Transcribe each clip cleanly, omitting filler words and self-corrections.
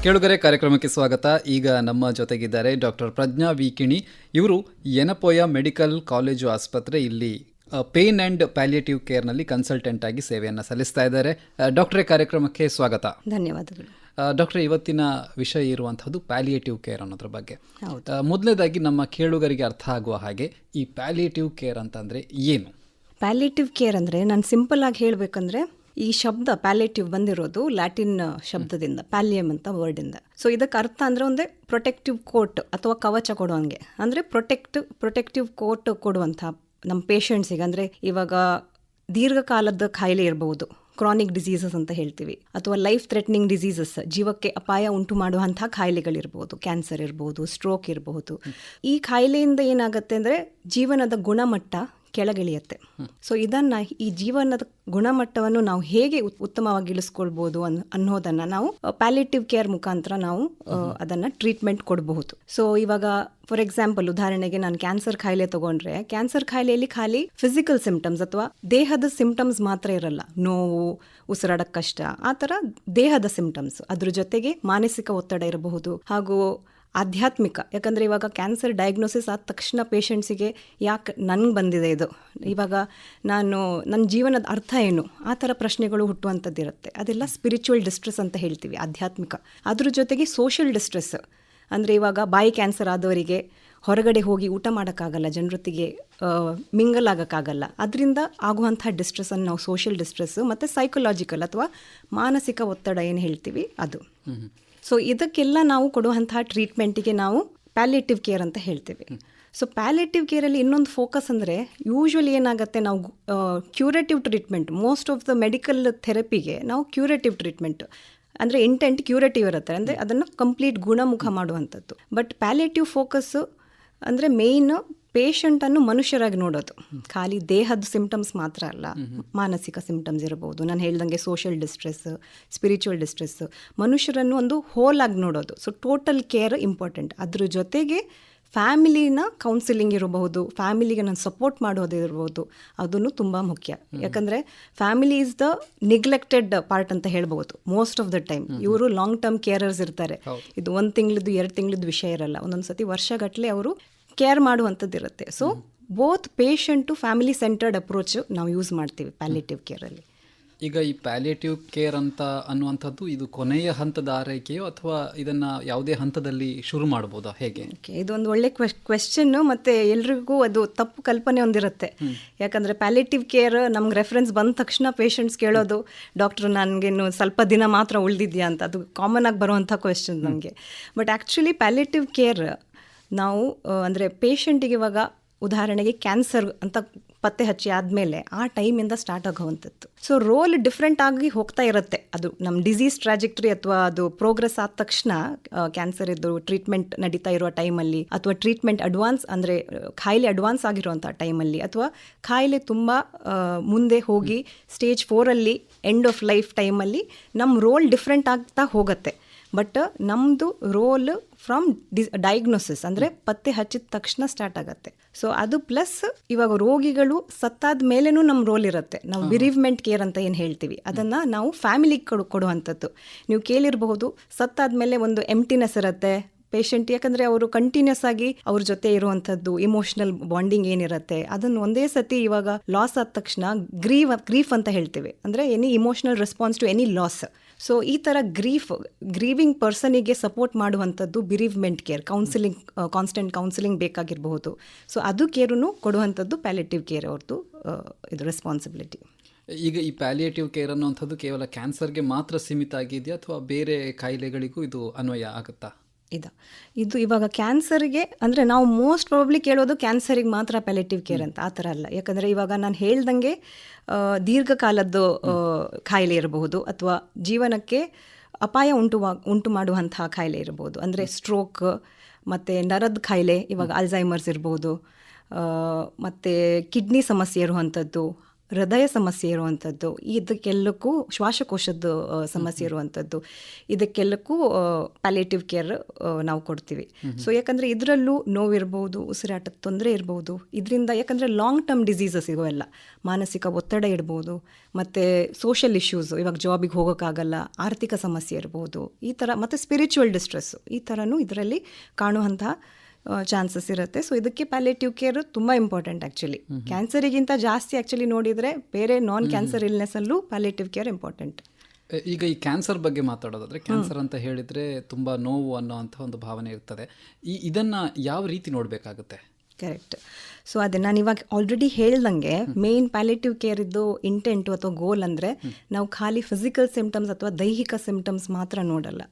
ಕೇಳುಗರೆ ಕಾರ್ಯಕ್ರಮಕ್ಕೆ ಸ್ವಾಗತ. ಈಗ ನಮ್ಮ ಜೊತೆಗಿದ್ದಾರೆ ಡಾಕ್ಟರ್ ಪ್ರಜ್ಞಾ ವಿಕಿಣಿ. ಇವರು ಯೆನಪೋಯ ಮೆಡಿಕಲ್ ಕಾಲೇಜು ಆಸ್ಪತ್ರೆ ಇಲ್ಲಿ ಪೇನ್ ಆ್ಯಂಡ್ ಪ್ಯಾಲಿಯೇಟಿವ್ ಕೇರ್ನಲ್ಲಿ ಕನ್ಸಲ್ಟೆಂಟ್ ಆಗಿ ಸೇವೆಯನ್ನು ಸಲ್ಲಿಸ್ತಾ ಇದ್ದಾರೆ. ಡಾಕ್ಟ್ರೇ, ಕಾರ್ಯಕ್ರಮಕ್ಕೆ ಸ್ವಾಗತ. ಧನ್ಯವಾದಗಳು. ಡಾಕ್ಟ್ರೇ, ಇವತ್ತಿನ ವಿಷಯ ಇರುವಂಥದ್ದು ಪ್ಯಾಲಿಯೇಟಿವ್ ಕೇರ್ ಅನ್ನೋದ್ರ ಬಗ್ಗೆ. ಮೊದಲನೇದಾಗಿ ನಮ್ಮ ಕೇಳುಗರಿಗೆ ಅರ್ಥ ಆಗುವ ಹಾಗೆ ಈ ಪ್ಯಾಲಿಯೇಟಿವ್ ಕೇರ್ ಅಂತಂದರೆ ಏನು? ಪ್ಯಾಲಿಯೇಟಿವ್ ಕೇರ್ ಅಂದರೆ ನಾನು ಸಿಂಪಲ್ ಆಗಿ ಹೇಳಬೇಕಂದ್ರೆ, ಈ ಶಬ್ದ ಪ್ಯಾಲಿಯೇಟಿವ್ ಬಂದಿರೋದು ಲ್ಯಾಟಿನ್ ಶಬ್ದದಿಂದ, ಪ್ಯಾಲಿಯಮ್ ಅಂತ ವರ್ಡಿಂದ. ಸೊ ಇದಕ್ಕೆ ಅರ್ಥ ಅಂದರೆ ಒಂದೇ ಪ್ರೊಟೆಕ್ಟಿವ್ ಕೋಟ್ ಅಥವಾ ಕವಚ ಕೊಡುವಂಗೆ, ಅಂದರೆ ಪ್ರೊಟೆಕ್ಟಿವ್ ಕೋಟ್ ಕೊಡುವಂಥ ನಮ್ಮ ಪೇಷಂಟ್ಸಿಗೆ. ಅಂದರೆ ಇವಾಗ ದೀರ್ಘಕಾಲದ ಕಾಯಿಲೆ ಇರಬಹುದು, ಕ್ರಾನಿಕ್ ಡಿಸೀಸಸ್ ಅಂತ ಹೇಳ್ತೀವಿ, ಅಥವಾ ಲೈಫ್ ಥ್ರೆಟ್ನಿಂಗ್ ಡಿಸೀಸಸ್, ಜೀವಕ್ಕೆ ಅಪಾಯ ಉಂಟು ಮಾಡುವಂಥ ಕಾಯಿಲೆಗಳಿರ್ಬೋದು, ಕ್ಯಾನ್ಸರ್ ಇರಬಹುದು, ಸ್ಟ್ರೋಕ್ ಇರಬಹುದು. ಈ ಕಾಯಿಲೆಯಿಂದ ಏನಾಗುತ್ತೆ ಅಂದರೆ ಜೀವನದ ಗುಣಮಟ್ಟ ಕೆಳಗಿಳಿಯುತ್ತೆ. ಸೊ ಇದನ್ನು, ಈ ಜೀವನದ ಗುಣಮಟ್ಟವನ್ನು ನಾವು ಹೇಗೆ ಉತ್ತಮವಾಗಿ ಇಳಿಸ್ಕೊಳ್ಬೋದು ಅನ್ನೋದನ್ನು ನಾವು ಪ್ಯಾಲಿಯೇಟಿವ್ ಕೇರ್ ಮುಖಾಂತರ ನಾವು ಅದನ್ನು ಟ್ರೀಟ್ಮೆಂಟ್ ಕೊಡಬಹುದು. ಸೊ ಇವಾಗ ಫಾರ್ ಎಕ್ಸಾಂಪಲ್, ಉದಾಹರಣೆಗೆ ನಾನು ಕ್ಯಾನ್ಸರ್ ಕಾಯಿಲೆ ತಗೊಂಡ್ರೆ, ಕ್ಯಾನ್ಸರ್ ಕಾಯಿಲೆಯಲ್ಲಿ ಖಾಲಿ ಫಿಸಿಕಲ್ ಸಿಂಪ್ಟಮ್ಸ್ ಅಥವಾ ದೇಹದ ಸಿಂಪ್ಟಮ್ಸ್ ಮಾತ್ರ ಇರಲ್ಲ. ನೋವು, ಉಸಿರಾಡಕ್ಕೆ ಕಷ್ಟ, ಆ ಥರ ದೇಹದ ಸಿಂಪ್ಟಮ್ಸ್. ಅದ್ರ ಜೊತೆಗೆ ಮಾನಸಿಕ ಒತ್ತಡ ಇರಬಹುದು, ಹಾಗೂ ಆಧ್ಯಾತ್ಮಿಕ. ಯಾಕಂದರೆ ಇವಾಗ ಕ್ಯಾನ್ಸರ್ ಡಯಾಗ್ನೋಸಿಸ್ ಆದ ತಕ್ಷಣ ಪೇಷಂಟ್ಸಿಗೆ ಯಾಕೆ ನನಗೆ ಬಂದಿದೆ ಇದು, ಇವಾಗ ನನ್ನ ಜೀವನದ ಅರ್ಥ ಏನು, ಆ ಥರ ಪ್ರಶ್ನೆಗಳು ಹುಟ್ಟುವಂಥದ್ದು ಇರುತ್ತೆ. ಅದೆಲ್ಲ ಸ್ಪಿರಿಚುವಲ್ ಡಿಸ್ಟ್ರೆಸ್ ಅಂತ ಹೇಳ್ತೀವಿ, ಆಧ್ಯಾತ್ಮಿಕ. ಅದ್ರ ಜೊತೆಗೆ ಸೋಷಿಯಲ್ ಡಿಸ್ಟ್ರೆಸ್, ಅಂದರೆ ಇವಾಗ ಬಾಯಿ ಕ್ಯಾನ್ಸರ್ ಆದವರಿಗೆ ಹೊರಗಡೆ ಹೋಗಿ ಊಟ ಮಾಡೋಕ್ಕಾಗಲ್ಲ, ಜನರೊತ್ತಿಗೆ ಮಿಂಗಲ್ ಆಗೋಕ್ಕಾಗಲ್ಲ. ಅದರಿಂದ ಆಗುವಂಥ ಡಿಸ್ಟ್ರೆಸ್ಸನ್ನು ನಾವು ಸೋಷಿಯಲ್ ಡಿಸ್ಟ್ರೆಸ್, ಮತ್ತು ಸೈಕಲಾಜಿಕಲ್ ಅಥವಾ ಮಾನಸಿಕ ಒತ್ತಡ ಏನು ಹೇಳ್ತೀವಿ ಅದು. ಸೊ ಇದಕ್ಕೆಲ್ಲ ನಾವು ಕೊಡುವಂತಹ ಟ್ರೀಟ್ಮೆಂಟಿಗೆ ನಾವು ಪ್ಯಾಲಿಯೇಟಿವ್ ಕೇರ್ ಅಂತ ಹೇಳ್ತೀವಿ. ಸೊ ಪ್ಯಾಲಿಯೇಟಿವ್ ಕೇರಲ್ಲಿ ಇನ್ನೊಂದು ಫೋಕಸ್ ಅಂದರೆ, ಯೂಶ್ವಲಿ ಏನಾಗುತ್ತೆ, ನಾವು curative treatment, most of the medical ಥೆರಪಿಗೆ ನಾವು ಕ್ಯೂರೇಟಿವ್ ಟ್ರೀಟ್ಮೆಂಟ್ ಅಂದರೆ ಇಂಟೆಂಟ್ ಕ್ಯೂರೇಟಿವ್ ಇರುತ್ತೆ, ಅಂದರೆ ಅದನ್ನು ಕಂಪ್ಲೀಟ್ ಗುಣಮುಖ ಮಾಡುವಂಥದ್ದು. ಬಟ್ ಪ್ಯಾಲಿಯೇಟಿವ್ ಫೋಕಸ್ಸು ಅಂದರೆ ಮೇಯ್ನ್ ಪೇಷಂಟನ್ನು ಮನುಷ್ಯರಾಗಿ ನೋಡೋದು, ಖಾಲಿ ದೇಹದ ಸಿಂಪ್ಟಮ್ಸ್ ಮಾತ್ರ ಅಲ್ಲ, ಮಾನಸಿಕ ಸಿಂಪ್ಟಮ್ಸ್ ಇರಬಹುದು, ನಾನು ಹೇಳ್ದಂಗೆ ಸೋಷಿಯಲ್ ಡಿಸ್ಟ್ರೆಸ್, ಸ್ಪಿರಿಚುವಲ್ ಡಿಸ್ಟ್ರೆಸ್, ಮನುಷ್ಯರನ್ನು ಒಂದು ಹೋಲ್ ಆಗಿ ನೋಡೋದು. So total care important. ಅದ್ರ ಜೊತೆಗೆ ಫ್ಯಾಮಿಲಿನ ಕೌನ್ಸಿಲಿಂಗ್ ಇರಬಹುದು, ಫ್ಯಾಮಿಲಿಗೆ ನಾನು ಸಪೋರ್ಟ್ ಮಾಡೋದಿರ್ಬೋದು, ಅದನ್ನು ತುಂಬ ಮುಖ್ಯ. ಯಾಕಂದರೆ family is the neglected part ಅಂತ ಹೇಳ್ಬೋದು ಮೋಸ್ಟ್ ಆಫ್ ದ ಟೈಮ್. ಇವರು ಲಾಂಗ್ ಟರ್ಮ್ ಕೇರರ್ಸ್ ಇರ್ತಾರೆ. ಇದು 1 ತಿಂಗಳದ್ದು 2 ತಿಂಗಳದ್ದು ವಿಷಯ ಇರಲ್ಲ, ಒಂದೊಂದು ಸತಿ ವರ್ಷಗಟ್ಟಲೆ ಅವರು ಕೇರ್ ಮಾಡುವಂಥದ್ದು ಇರುತ್ತೆ. So both patient family centered approach ನಾವು ಯೂಸ್ ಮಾಡ್ತೀವಿ ಪ್ಯಾಲಿಯೇಟಿವ್ ಕೇರಲ್ಲಿ. ಈಗ ಈ ಪ್ಯಾಲಿಯೇಟಿವ್ ಕೇರ್ ಅಂತ ಅನ್ನುವಂಥದ್ದು ಇದು ಕೊನೆಯ ಹಂತದ ಆರೈಕೆಯೋ ಅಥವಾ ಇದನ್ನು ಯಾವುದೇ ಹಂತದಲ್ಲಿ ಶುರು ಮಾಡ್ಬೋದಾ, ಹೇಗೆ? ಇದೊಂದು ಒಳ್ಳೆ ಕ್ವೆಶ್ಚನ್ನು, ಮತ್ತು ಎಲ್ರಿಗೂ ಅದು ತಪ್ಪು ಕಲ್ಪನೆ ಒಂದಿರುತ್ತೆ. ಯಾಕಂದರೆ ಪ್ಯಾಲಿಯೇಟಿವ್ ಕೇರ್ ನಮ್ಗೆ ರೆಫರೆನ್ಸ್ ಬಂದ ತಕ್ಷಣ ಪೇಷಂಟ್ಸ್ ಕೇಳೋದು, ಡಾಕ್ಟ್ರು ನನಗೇನು ಸ್ವಲ್ಪ ದಿನ ಮಾತ್ರ ಉಳಿದಿದ್ಯಾ ಅಂತ. ಅದು ಕಾಮನ್ ಆಗಿ ಬರುವಂಥ ಕ್ವೆಶ್ಚನ್ ನಮಗೆ. ಬಟ್ ಆ್ಯಕ್ಚುಲಿ ಪ್ಯಾಲಿಯೇಟಿವ್ ಕೇರ್ ನಾವು ಅಂದರೆ ಪೇಷಂಟಿಗೆ ಇವಾಗ ಉದಾಹರಣೆಗೆ ಕ್ಯಾನ್ಸರ್ ಅಂತ ಪತ್ತೆ ಹಚ್ಚಿ ಆದಮೇಲೆ ಆ ಟೈಮಿಂದ ಸ್ಟಾರ್ಟ್ ಆಗೋವಂಥದ್ದು. ಸೊ ರೋಲ್ ಡಿಫ್ರೆಂಟ್ ಆಗಿ ಹೋಗ್ತಾ ಇರುತ್ತೆ. ಅದು ನಮ್ಮ ಡಿಸೀಸ್ ಟ್ರಾಜೆಕ್ಟ್ರಿ ಅಥವಾ ಅದು ಪ್ರೋಗ್ರೆಸ್ ಆದ ತಕ್ಷಣ, ಕ್ಯಾನ್ಸರ್ ಇದ್ದು ಟ್ರೀಟ್ಮೆಂಟ್ ನಡೀತಾ ಇರುವ ಟೈಮಲ್ಲಿ, ಅಥವಾ ಟ್ರೀಟ್ಮೆಂಟ್ ಅಡ್ವಾನ್ಸ್ ಅಂದರೆ ಕಾಯಿಲೆ ಅಡ್ವಾನ್ಸ್ ಆಗಿರುವಂಥ ಟೈಮಲ್ಲಿ, ಅಥವಾ ಕಾಯಿಲೆ ತುಂಬ ಮುಂದೆ ಹೋಗಿ ಸ್ಟೇಜ್ 4 ಎಂಡ್ ಆಫ್ ಲೈಫ್ ಟೈಮಲ್ಲಿ ನಮ್ಮ ರೋಲ್ ಡಿಫ್ರೆಂಟ್ ಆಗ್ತಾ ಹೋಗುತ್ತೆ. ಬಟ್ ನಮ್ಮದು ರೋಲ್ ಫ್ರಮ್ ಡಯಾಗ್ನೋಸಿಸ್ ಅಂದರೆ ಪತ್ತೆ ಹಚ್ಚಿದ ತಕ್ಷಣ ಸ್ಟಾರ್ಟ್ ಆಗುತ್ತೆ. ಸೊ ಅದು ಪ್ಲಸ್ ಇವಾಗ ರೋಗಿಗಳು ಸತ್ತಾದ ಮೇಲೇನೂ ನಮ್ಮ ರೋಲ್ ಇರುತ್ತೆ. ನಾವು ಬಿರೀವ್ಮೆಂಟ್ ಕೇರ್ ಅಂತ ಏನು ಹೇಳ್ತೀವಿ, ಅದನ್ನು ನಾವು ಫ್ಯಾಮಿಲಿಗೆ ಕೊಡುವಂಥದ್ದು. ನೀವು ಕೇಳಿರಬಹುದು, ಸತ್ತಾದ ಮೇಲೆ ಒಂದು ಎಂಪ್ಟಿನೆಸ್ ಇರುತ್ತೆ ಪೇಷಂಟ್, ಯಾಕಂದರೆ ಅವರು ಕಂಟಿನ್ಯೂಸ್ ಆಗಿ ಅವ್ರ ಜೊತೆ ಇರುವಂಥದ್ದು ಇಮೋಷನಲ್ ಬಾಂಡಿಂಗ್ ಏನಿರುತ್ತೆ, ಅದನ್ನು ಒಂದೇ ಸತಿ ಇವಾಗ ಲಾಸ್ ಆದ ತಕ್ಷಣ ಗ್ರೀಫ್ ಅಂತ ಹೇಳ್ತೀವಿ, ಅಂದರೆ any emotional response to any loss. So ಈ ಥರ ಗ್ರೀವಿಂಗ್ ಪರ್ಸನಿಗೆ ಸಪೋರ್ಟ್ ಮಾಡುವಂಥದ್ದು bereavement care, counselling, constant counselling ಬೇಕಾಗಿರಬಹುದು. ಸೊ ಅದು ಕೇರನ್ನು ಕೊಡುವಂಥದ್ದು ಪ್ಯಾಲಿಯೇಟಿವ್ ಕೇರ್ ಅವ್ರದ್ದು ಇದು ರೆಸ್ಪಾನ್ಸಿಬಿಲಿಟಿ. ಈಗ ಈ ಪ್ಯಾಲಿಯೇಟಿವ್ ಕೇರ್ ಅನ್ನುವಂಥದ್ದು ಕೇವಲ ಕ್ಯಾನ್ಸರ್ಗೆ ಮಾತ್ರ ಸೀಮಿತ ಆಗಿದೆಯಾ ಅಥವಾ ಬೇರೆ ಕಾಯಿಲೆಗಳಿಗೂ ಇದು ಅನ್ವಯ ಆಗುತ್ತಾ? ಇದು ಇವಾಗ ಕ್ಯಾನ್ಸರ್ಗೆ ಅಂದರೆ ನಾವು ಮೋಸ್ಟ್ ಪ್ರಾಬಬ್ಲಿ ಕೇಳೋದು ಕ್ಯಾನ್ಸರಿಗೆ ಮಾತ್ರ ಪ್ಯಾಲಿಯೇಟಿವ್ ಕೇರ್ ಅಂತ, ಆ ಥರ ಅಲ್ಲ. ಯಾಕಂದರೆ ಇವಾಗ ನಾನು ಹೇಳ್ದಂಗೆ ದೀರ್ಘಕಾಲದ್ದು ಕಾಯಿಲೆ ಇರಬಹುದು, ಅಥವಾ ಜೀವನಕ್ಕೆ ಅಪಾಯ ಉಂಟು ಮಾಡುವಂತಹ ಕಾಯಿಲೆ ಇರಬಹುದು, ಅಂದರೆ ಸ್ಟ್ರೋಕ್, ಮತ್ತು ನರದ ಕಾಯಿಲೆ, ಇವಾಗ ಅಲ್ಝೈಮರ್ಸ್ ಇರ್ಬೋದು, ಮತ್ತು ಕಿಡ್ನಿ ಸಮಸ್ಯೆ ಇರುವಂಥದ್ದು, ಹೃದಯ ಸಮಸ್ಯೆ ಇರುವಂಥದ್ದು, ಇದಕ್ಕೆಲ್ಲಕ್ಕೂ ಶ್ವಾಸಕೋಶದ ಸಮಸ್ಯೆ ಇರುವಂಥದ್ದು, ಇದಕ್ಕೆಲ್ಲಕ್ಕೂ ಪ್ಯಾಲಿಯೇಟಿವ್ ಕೇರ್ ನಾವು ಕೊಡ್ತೀವಿ. ಸೊ ಯಾಕಂದರೆ ಇದರಲ್ಲೂ ನೋವಿರ್ಬೋದು, ಉಸಿರಾಟದ ತೊಂದರೆ ಇರ್ಬೋದು, ಇದರಿಂದ ಯಾಕಂದರೆ ಲಾಂಗ್ ಟರ್ಮ್ ಡಿಸೀಸಸ್ ಇವೆಲ್ಲ, ಮಾನಸಿಕ ಒತ್ತಡ ಇರ್ಬೋದು, ಮತ್ತು ಸೋಷಲ್ ಇಶ್ಯೂಸು, ಇವಾಗ ಜಾಬಿಗೆ ಹೋಗೋಕ್ಕಾಗಲ್ಲ, ಆರ್ಥಿಕ ಸಮಸ್ಯೆ ಇರ್ಬೋದು, ಈ ಥರ, ಮತ್ತು ಸ್ಪಿರಿಚುವಲ್ ಡಿಸ್ಟ್ರೆಸ್ಸು, ಈ ಥರನೂ ಇದರಲ್ಲಿ ಕಾಣುವಂತಹ ಚಾನ್ಸಸ್ ಇರುತ್ತೆ. ಸೊ ಇದಕ್ಕೆ ಪ್ಯಾಲಿಯೇಟಿವ್ ಕೇರ್ ತುಂಬ ಇಂಪಾರ್ಟೆಂಟ್ ಆ್ಯಕ್ಚುಲಿ. ಕ್ಯಾನ್ಸರಿಗಿಂತ ಜಾಸ್ತಿ ಆ್ಯಕ್ಚುಲಿ ನೋಡಿದರೆ ಬೇರೆ ನಾನ್ ಕ್ಯಾನ್ಸರ್ ಇಲ್ನೆಸ್ಸಲ್ಲೂ ಪ್ಯಾಲಿಯೇಟಿವ್ ಕೇರ್ ಇಂಪಾರ್ಟೆಂಟ್. ಈಗ ಈ ಕ್ಯಾನ್ಸರ್ ಬಗ್ಗೆ ಮಾತಾಡೋದಾದರೆ, ಕ್ಯಾನ್ಸರ್ ಅಂತ ಹೇಳಿದರೆ ತುಂಬ ನೋವು ಅನ್ನೋವಂಥ ಒಂದು ಭಾವನೆ ಇರ್ತದೆ. ಇದನ್ನು ಯಾವ ರೀತಿ ನೋಡಬೇಕಾಗುತ್ತೆ? ಕರೆಕ್ಟ್. ಸೊ ಅದೇ ನಾನು ಇವಾಗ ಆಲ್ರೆಡಿ ಹೇಳ್ದಂಗೆ ಮೇನ್ ಪ್ಯಾಲಿಯೇಟಿವ್ ಕೇರ್ ಇದ್ದು ಇಂಟೆಂಟು ಅಥವಾ ಗೋಲ್ ಅಂದರೆ ನಾವು ಖಾಲಿ ಫಿಸಿಕಲ್ ಸಿಂಪ್ಟಮ್ಸ್ ಅಥವಾ ದೈಹಿಕ ಸಿಂಪ್ಟಮ್ಸ್ ಮಾತ್ರ ನೋಡಲ್ಲ.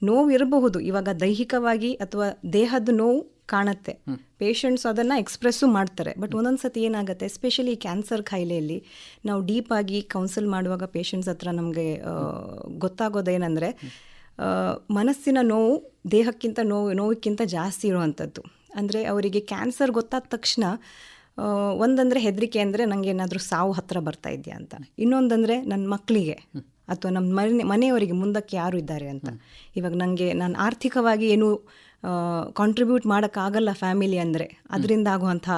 ನೋವು ಇರಬಹುದು, ಇವಾಗ ದೈಹಿಕವಾಗಿ ಅಥವಾ ದೇಹದ ನೋವು ಕಾಣುತ್ತೆ, ಪೇಷಂಟ್ಸ್ ಅದನ್ನು ಎಕ್ಸ್ಪ್ರೆಸ್ಸು ಮಾಡ್ತಾರೆ. ಬಟ್ ಒಂದೊಂದು ಸತಿ ಏನಾಗುತ್ತೆ, ಎಸ್ಪೆಷಲಿ ಕ್ಯಾನ್ಸರ್ ಕಾಯಿಲೆಯಲ್ಲಿ ನಾವು ಡೀಪಾಗಿ ಕೌನ್ಸಿಲ್ ಮಾಡುವಾಗ ಪೇಷಂಟ್ಸ್ ಹತ್ರ ನಮಗೆ ಗೊತ್ತಾಗೋದೇನೆಂದರೆ, ಮನಸ್ಸಿನ ನೋವು ದೇಹಕ್ಕಿಂತ ನೋವಿಕ್ಕಿಂತ ಜಾಸ್ತಿ ಇರುವಂಥದ್ದು. ಅಂದರೆ ಅವರಿಗೆ ಕ್ಯಾನ್ಸರ್ ಗೊತ್ತಾದ ತಕ್ಷಣ ಒಂದಂದರೆ ಹೆದರಿಕೆ, ಅಂದರೆ ನನಗೆ ಏನಾದರೂ ಸಾವು ಹತ್ತಿರ ಬರ್ತಾ ಇದೆಯಾ ಅಂತ. ಇನ್ನೊಂದಂದರೆ ನನ್ನ ಮಕ್ಕಳಿಗೆ ಅಥವಾ ನಮ್ಮ ಮನೆಯವರಿಗೆ ಮುಂದಕ್ಕೆ ಯಾರು ಇದ್ದಾರೆ ಅಂತ. ಇವಾಗ ನಾನು ಆರ್ಥಿಕವಾಗಿ ಏನು ಕಾಂಟ್ರಿಬ್ಯೂಟ್ ಮಾಡೋಕ್ಕಾಗಲ್ಲ ಫ್ಯಾಮಿಲಿ ಅಂದರೆ, ಅದರಿಂದ ಆಗುವಂಥ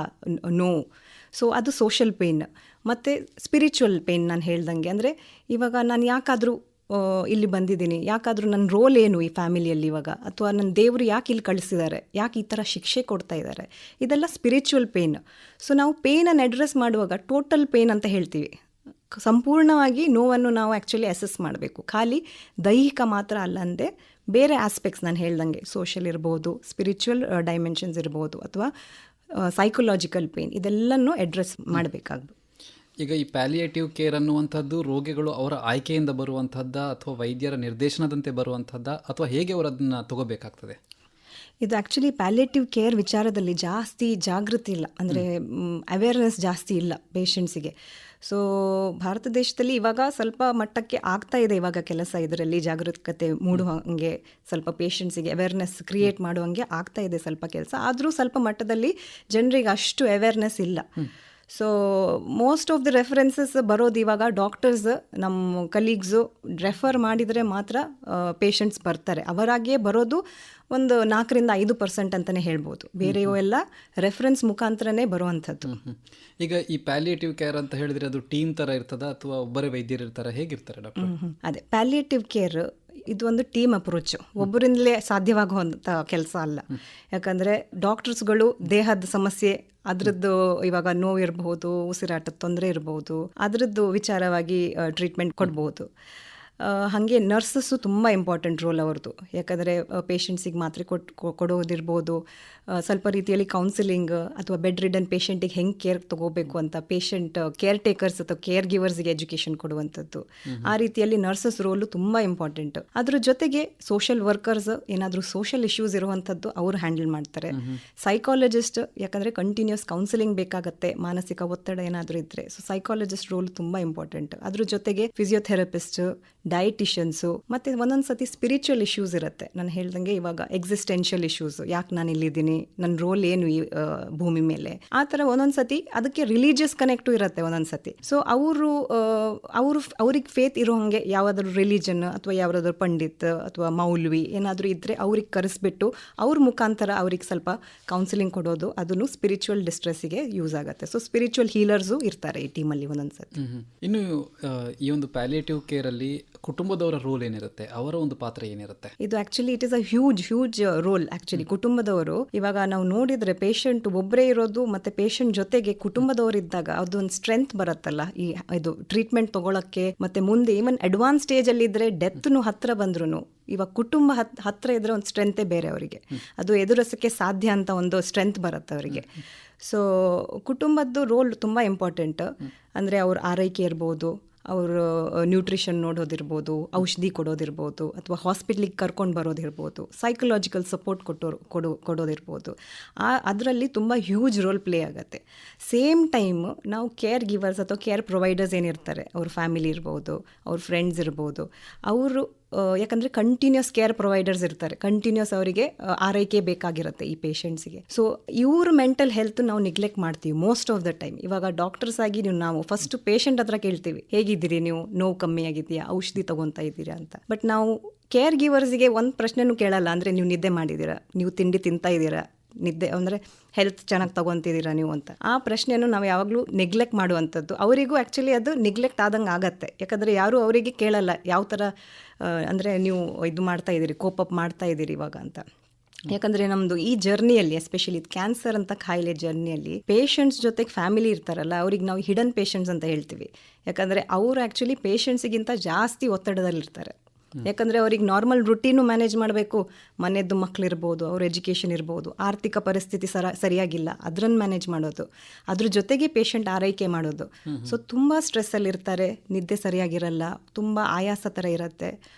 ನೋವು. ಸೊ ಅದು ಸೋಷಲ್ ಪೇಯ್ನ್. ಮತ್ತು ಸ್ಪಿರಿಚುವಲ್ ಪೇಯ್ನ್ ನಾನು ಹೇಳ್ದಂಗೆ, ಅಂದರೆ ಇವಾಗ ನಾನು ಯಾಕಾದರೂ ಇಲ್ಲಿ ಬಂದಿದ್ದೀನಿ, ಯಾಕಾದರೂ ನನ್ನ ರೋಲ್ ಏನು ಈ ಫ್ಯಾಮಿಲಿಯಲ್ಲಿ ಇವಾಗ, ಅಥವಾ ನನ್ನ ದೇವರು ಯಾಕೆ ಇಲ್ಲಿ ಕಳಿಸಿದ್ದಾರೆ, ಯಾಕೆ ಈ ಥರ ಶಿಕ್ಷೆ ಕೊಡ್ತಾ ಇದ್ದಾರೆ, ಇದೆಲ್ಲ ಸ್ಪಿರಿಚುವಲ್ ಪೇಯ್ನ್. ಸೊ ನಾವು ಪೇಯ್ನನ್ನು ಅಡ್ರೆಸ್ ಮಾಡುವಾಗ ಟೋಟಲ್ ಪೇಯ್ನ್ ಅಂತ ಹೇಳ್ತೀವಿ. ಸಂಪೂರ್ಣವಾಗಿ ನೋವನ್ನು ನಾವು ಆ್ಯಕ್ಚುಲಿ ಅಸೆಸ್ ಮಾಡಬೇಕು. ಖಾಲಿ ದೈಹಿಕ ಮಾತ್ರ ಅಲ್ಲಂದೆ ಬೇರೆ ಆಸ್ಪೆಕ್ಟ್ಸ್ ನಾನು ಹೇಳ್ದಂಗೆ ಸೋಷಲ್ ಇರ್ಬೋದು, ಸ್ಪಿರಿಚುವಲ್ ಡೈಮೆನ್ಷನ್ಸ್ ಇರ್ಬೋದು, ಅಥವಾ ಸೈಕಲಾಜಿಕಲ್ ಪೇಯ್ನ್, ಇದೆಲ್ಲನೂ ಅಡ್ರೆಸ್ ಮಾಡಬೇಕಾಗ್ಬೋದು. ಈಗ ಈ ಪ್ಯಾಲಿಯೇಟಿವ್ ಕೇರ್ ಅನ್ನುವಂಥದ್ದು ರೋಗಿಗಳು ಅವರ ಆಯ್ಕೆಯಿಂದ ಬರುವಂಥದ್ದ, ಅಥವಾ ವೈದ್ಯರ ನಿರ್ದೇಶನದಂತೆ ಬರುವಂಥದ್ದ, ಅಥವಾ ಹೇಗೆ ಅವರು ಅದನ್ನು ತಗೋಬೇಕಾಗ್ತದೆ? ಇದು ಆ್ಯಕ್ಚುಲಿ ಪ್ಯಾಲಿಯೇಟಿವ್ ಕೇರ್ ವಿಚಾರದಲ್ಲಿ ಜಾಸ್ತಿ ಜಾಗೃತಿ ಇಲ್ಲ, ಅಂದರೆ ಅವೇರ್ನೆಸ್ ಜಾಸ್ತಿ ಇಲ್ಲ ಪೇಷಂಟ್ಸಿಗೆ. ಸೊ ಭಾರತ ದೇಶದಲ್ಲಿ ಇವಾಗ ಸ್ವಲ್ಪ ಮಟ್ಟಕ್ಕೆ ಆಗ್ತಾ ಇದೆ ಇವಾಗ ಕೆಲಸ, ಇದರಲ್ಲಿ ಜಾಗರೂಕತೆ ಮೂಡುವಂಗೆ, ಸ್ವಲ್ಪ ಪೇಷಂಟ್ಸಿಗೆ ಅವೇರ್ನೆಸ್ ಕ್ರಿಯೇಟ್ ಮಾಡುವಂಗೆ ಆಗ್ತಾ ಇದೆ ಸ್ವಲ್ಪ ಕೆಲಸ. ಆದರೂ ಸ್ವಲ್ಪ ಮಟ್ಟದಲ್ಲಿ ಜನರಿಗೆ ಅಷ್ಟು ಅವೇರ್ನೆಸ್ ಇಲ್ಲ. So most of the references ಬರೋದು ಇವಾಗ ಡಾಕ್ಟರ್ಸ್, ನಮ್ಮ ಕಲೀಗ್ಸು ರೆಫರ್ ಮಾಡಿದರೆ ಮಾತ್ರ ಪೇಷಂಟ್ಸ್ ಬರ್ತಾರೆ. ಅವರಾಗಿಯೇ ಬರೋದು ಒಂದು 4-5% ಅಂತಲೇ ಹೇಳ್ಬೋದು. ಬೇರೆಯವೆಲ್ಲ ರೆಫರೆನ್ಸ್ ಮುಖಾಂತರನೇ ಬರುವಂಥದ್ದು. ಈಗ ಈ ಪ್ಯಾಲಿಯೇಟಿವ್ ಕೇರ್ ಅಂತ ಹೇಳಿದರೆ ಅದು ಟೀಮ್ ಥರ ಇರ್ತದ, ಅಥವಾ ಒಬ್ಬರೇ ವೈದ್ಯರು ಇರ್ತಾರೆ, ಹೇಗಿರ್ತಾರೆ ಡಾಕ್ಟರ್? ಅದೇ ಪ್ಯಾಲಿಯೇಟಿವ್ ಕೇರ್ ಇದು ಒಂದು ಟೀಮ್ ಅಪ್ರೋಚು, ಒಬ್ಬರಿಂದಲೇ ಸಾಧ್ಯವಾಗುವಂಥ ಕೆಲಸ ಅಲ್ಲ. ಯಾಕಂದರೆ ಡಾಕ್ಟರ್ಸ್ಗಳು ದೇಹದ ಸಮಸ್ಯೆ, ಅದರದ್ದು ಇವಾಗ ನೋವು ಇರಬಹುದು, ಉಸಿರಾಟದ ತೊಂದರೆ ಇರಬಹುದು, ಅದರದ್ದು ವಿಚಾರವಾಗಿ ಟ್ರೀಟ್ಮೆಂಟ್ ಕೊಡ್ಬೋದು. ಹಾಗೆ ನರ್ಸಸ್ಸು ತುಂಬ ಇಂಪಾರ್ಟೆಂಟ್ ರೋಲ್ ಅವ್ರದ್ದು. ಯಾಕಂದರೆ ಪೇಷಂಟ್ಸಿಗೆ ಮಾತ್ರೆ ಕೊಡೋದಿರ್ಬೋದು, ಸ್ವಲ್ಪ ರೀತಿಯಲ್ಲಿ ಕೌನ್ಸಿಲಿಂಗ್, ಅಥವಾ ಬೆಡ್ ರಿಡನ್ ಪೇಷಂಟಿಗೆ ಹೆಂಗೆ ಕೇರ್ ತೊಗೋಬೇಕು ಅಂತ ಪೇಷಂಟ್ ಕೇರ್ ಟೇಕರ್ಸ್ ಅಥವಾ ಕೇರ್ ಗಿವರ್ಸ್ಗೆ ಎಜುಕೇಷನ್ ಕೊಡುವಂಥದ್ದು. ಆ ರೀತಿಯಲ್ಲಿ ನರ್ಸಸ್ ರೋಲು ತುಂಬ ಇಂಪಾರ್ಟೆಂಟ್. ಅದ್ರ ಜೊತೆಗೆ ಸೋಷಲ್ ವರ್ಕರ್ಸ್, ಏನಾದರೂ ಸೋಷಲ್ ಇಶ್ಯೂಸ್ ಇರುವಂಥದ್ದು ಅವರು ಹ್ಯಾಂಡಲ್ ಮಾಡ್ತಾರೆ. ಸೈಕಾಲಜಿಸ್ಟ್, ಯಾಕಂದರೆ ಕಂಟಿನ್ಯೂಸ್ ಕೌನ್ಸಿಲಿಂಗ್ ಬೇಕಾಗತ್ತೆ ಮಾನಸಿಕ ಒತ್ತಡ ಏನಾದರೂ ಇದ್ದರೆ. ಸೊ ಸೈಕಾಲಜಿಸ್ಟ್ ರೋಲ್ ತುಂಬ ಇಂಪಾರ್ಟೆಂಟ್. ಅದ್ರ ಜೊತೆಗೆ ಫಿಸಿಯೋಥೆರಪಿಸ್ಟ್, ಡಯಟಿಷಿಯನ್ಸು, ಮತ್ತು ಒಂದೊಂದು ಸತಿ ಸ್ಪಿರಿಚುವಲ್ ಇಶ್ಯೂಸ್ ಇರುತ್ತೆ. ನಾನು ಹೇಳ್ದಂಗೆ ಇವಾಗ ಎಕ್ಸಿಸ್ಟೆನ್ಷಿಯಲ್ ಇಶ್ಯೂಸ್, ಯಾಕೆ ನಾನು ಇಲ್ಲಿದ್ದೀನಿ, ನನ್ನ ರೋಲ್ ಏನು ಈ ಭೂಮಿ ಮೇಲೆ, ಆ ಥರ ಒಂದೊಂದು ಸತಿ ಅದಕ್ಕೆ ರಿಲಿಜಿಯಸ್ ಕನೆಕ್ಟು ಇರುತ್ತೆ ಒಂದೊಂದು ಸತಿ. ಸೊ ಅವ್ರಿಗೆ ಫೇತ್ ಇರೋ ಹಾಗೆ ಯಾವುದಾದ್ರು ರಿಲಿಜನ್ ಅಥವಾ ಯಾವುದಾದ್ರು ಪಂಡಿತ್ ಅಥವಾ ಮೌಲ್ವಿ ಏನಾದರೂ ಇದ್ದರೆ ಅವ್ರಿಗೆ ಕರೆಸ್ಬಿಟ್ಟು ಅವ್ರ ಮುಖಾಂತರ ಅವ್ರಿಗೆ ಸ್ವಲ್ಪ ಕೌನ್ಸಿಲಿಂಗ್ ಕೊಡೋದು, ಅದನ್ನು ಸ್ಪಿರಿಚುವಲ್ ಡಿಸ್ಟ್ರೆಸ್ಸಿಗೆ ಯೂಸ್ ಆಗುತ್ತೆ. ಸೊ ಸ್ಪಿರಿಚುವಲ್ ಹೀಲರ್ಸು ಇರ್ತಾರೆ ಈ ಟೀಮಲ್ಲಿ ಒಂದೊಂದು ಸತಿ. ಇನ್ನು ಈ ಒಂದು ಪ್ಯಾಲಿಯೇಟಿವ್ ಕೇರಲ್ಲಿ ಕುಟುಂಬದವರ ರೋಲ್ ಏನಿರುತ್ತೆ, ಅವರ ಒಂದು ಪಾತ್ರ ಏನಿರುತ್ತೆ? ಇದು actually it is a huge role actually. ಕುಟುಂಬದವರು ಇವಾಗ ನಾವು ನೋಡಿದರೆ ಪೇಷಂಟ್ ಒಬ್ಬರೇ ಇರೋದು ಮತ್ತು ಪೇಷಂಟ್ ಜೊತೆಗೆ ಕುಟುಂಬದವರು ಇದ್ದಾಗ ಅದೊಂದು ಸ್ಟ್ರೆಂತ್ ಬರುತ್ತಲ್ಲ ಇದು ಟ್ರೀಟ್ಮೆಂಟ್ ತೊಗೊಳಕ್ಕೆ. ಮತ್ತು ಮುಂದೆ ಈವನ್ ಅಡ್ವಾನ್ಸ್ ಸ್ಟೇಜಲ್ಲಿ ಇದ್ದರೆ ಡೆತ್ನು ಹತ್ತಿರ ಬಂದ್ರೂ ಇವಾಗ ಕುಟುಂಬ ಹತ್ತಿರ ಇದ್ದರೆ ಒಂದು ಸ್ಟ್ರೆಂತೇ ಬೇರೆ ಅವರಿಗೆ, ಅದು ಎದುರಿಸೋಕ್ಕೆ ಸಾಧ್ಯ ಅಂತ ಒಂದು ಸ್ಟ್ರೆಂತ್ ಬರುತ್ತೆ ಅವರಿಗೆ. ಸೊ ಕುಟುಂಬದ್ದು ರೋಲ್ ತುಂಬ ಇಂಪಾರ್ಟೆಂಟ್. ಅಂದರೆ ಅವ್ರ ಆರೈಕೆ ಇರ್ಬೋದು, ಅವರು ನ್ಯೂಟ್ರಿಷನ್ ನೋಡೋದಿರ್ಬೋದು, ಔಷಧಿ ಕೊಡೋದಿರ್ಬೋದು, ಅಥವಾ ಹಾಸ್ಪಿಟ್ಲಿಗೆ ಕರ್ಕೊಂಡು ಬರೋದಿರ್ಬೋದು, ಸೈಕಲಾಜಿಕಲ್ ಸಪೋರ್ಟ್ ಕೊಡೋದಿರ್ಬೋದು. ಅದರಲ್ಲಿ ತುಂಬ ಹ್ಯೂಜ್ ರೋಲ್ ಪ್ಲೇ ಆಗುತ್ತೆ. ಸೇಮ್ ಟೈಮ್ ನಾವು ಕೇರ್ ಗಿವರ್ಸ್ ಅಥವಾ ಕೇರ್ ಪ್ರೊವೈಡರ್ಸ್ ಏನಿರ್ತಾರೆ, ಅವ್ರ ಫ್ಯಾಮಿಲಿ ಇರ್ಬೋದು, ಅವ್ರ ಫ್ರೆಂಡ್ಸ್ ಇರ್ಬೋದು, ಅವರು ಯಾಕಂದರೆ ಕಂಟಿನ್ಯೂಸ್ ಕೇರ್ ಪ್ರೊವೈಡರ್ಸ್ ಇರ್ತಾರೆ, ಕಂಟಿನ್ಯೂಸ್ ಅವರಿಗೆ ಆರೈಕೆ ಬೇಕಾಗಿರುತ್ತೆ ಈ ಪೇಷಂಟ್ಸಿಗೆ. ಸೊ ಇವ್ರ ಮೆಂಟಲ್ ಹೆಲ್ತ್ ನಾವು ನೆಗ್ಲೆಕ್ಟ್ ಮಾಡ್ತೀವಿ ಮೋಸ್ಟ್ ಆಫ್ ದ ಟೈಮ್. ಇವಾಗ ಡಾಕ್ಟರ್ಸ್ ಆಗಿ ನಾವು ಫಸ್ಟ್ ಪೇಷಂಟ್ ಹತ್ರ ಕೇಳ್ತೀವಿ, ಹೇಗಿದ್ದೀರಿ ನೀವು, ನೋವು ಕಮ್ಮಿ ಆಗಿದೆಯಾ, ಔಷಧಿ ತಗೊತಾ ಇದ್ದೀರಾ ಅಂತ. ಬಟ್ ನಾವು ಕೇರ್ ಗಿವರ್ಸ್ಗೆ ಒಂದು ಪ್ರಶ್ನೆನೂ ಕೇಳಲ್ಲ, ಅಂದರೆ ನೀವು ನಿದ್ದೆ ಮಾಡಿದ್ದೀರಾ, ನೀವು ತಿಂಡಿ ತಿಂತಾ ಇದ್ದೀರಾ, ನಿದ್ದೆ ಅಂದರೆ ಹೆಲ್ತ್ ಚೆನ್ನಾಗಿ ತಗೊತಿದ್ದೀರಾ ನೀವು ಅಂತ. ಆ ಪ್ರಶ್ನೆಯನ್ನು ನಾವು ಯಾವಾಗಲೂ ನೆಗ್ಲೆಕ್ಟ್ ಮಾಡುವಂಥದ್ದು. ಅವರಿಗೂ ಆ್ಯಕ್ಚುಲಿ ಅದು ನೆಗ್ಲೆಕ್ಟ್ ಆದಂಗೆ ಆಗತ್ತೆ, ಯಾಕಂದರೆ ಯಾರೂ ಅವರಿಗೆ ಕೇಳಲ್ಲ ಯಾವ ಥರ ಅಂದರೆ ನೀವು ಇದು ಮಾಡ್ತಾ ಇದ್ದೀರಿ, ಕೋಪಪ್ ಮಾಡ್ತಾ ಇದ್ದೀರಿ ಇವಾಗ ಅಂತ. ಯಾಕಂದರೆ ನಮ್ಮದು ಈ ಜರ್ನಿಯಲ್ಲಿ, ಎಸ್ಪೆಷಲಿ ಕ್ಯಾನ್ಸರ್ ಅಂತ ಕಾಯಿಲೆ ಜರ್ನಿಯಲ್ಲಿ ಪೇಷಂಟ್ಸ್ ಜೊತೆಗೆ ಫ್ಯಾಮಿಲಿ ಇರ್ತಾರಲ್ಲ, ಅವ್ರಿಗೆ ನಾವು ಹಿಡನ್ ಪೇಷಂಟ್ಸ್ ಅಂತ ಹೇಳ್ತೀವಿ. ಯಾಕಂದರೆ ಅವರು ಆ್ಯಕ್ಚುಲಿ ಪೇಷಂಟ್ಸಿಗಿಂತ ಜಾಸ್ತಿ ಒತ್ತಡದಲ್ಲಿರ್ತಾರೆ. ಯಾಕಂದರೆ ಅವ್ರಿಗೆ ನಾರ್ಮಲ್ ರುಟೀನು ಮ್ಯಾನೇಜ್ ಮಾಡಬೇಕು, ಮನೆಯದ್ದು ಮಕ್ಕಳಿರ್ಬೋದು, ಅವ್ರ ಎಜುಕೇಷನ್ ಇರ್ಬೋದು, ಆರ್ಥಿಕ ಪರಿಸ್ಥಿತಿ ಸರಿಯಾಗಿಲ್ಲ ಅದರನ್ನು ಮ್ಯಾನೇಜ್ ಮಾಡೋದು, ಅದ್ರ ಜೊತೆಗೆ ಪೇಷಂಟ್ ಆರೈಕೆ ಮಾಡೋದು. ಸೊ ತುಂಬ ಸ್ಟ್ರೆಸ್ಸಲ್ಲಿರ್ತಾರೆ, ನಿದ್ದೆ ಸರಿಯಾಗಿರಲ್ಲ, ತುಂಬ ಆಯಾಸ ಥರ ಇರುತ್ತೆ.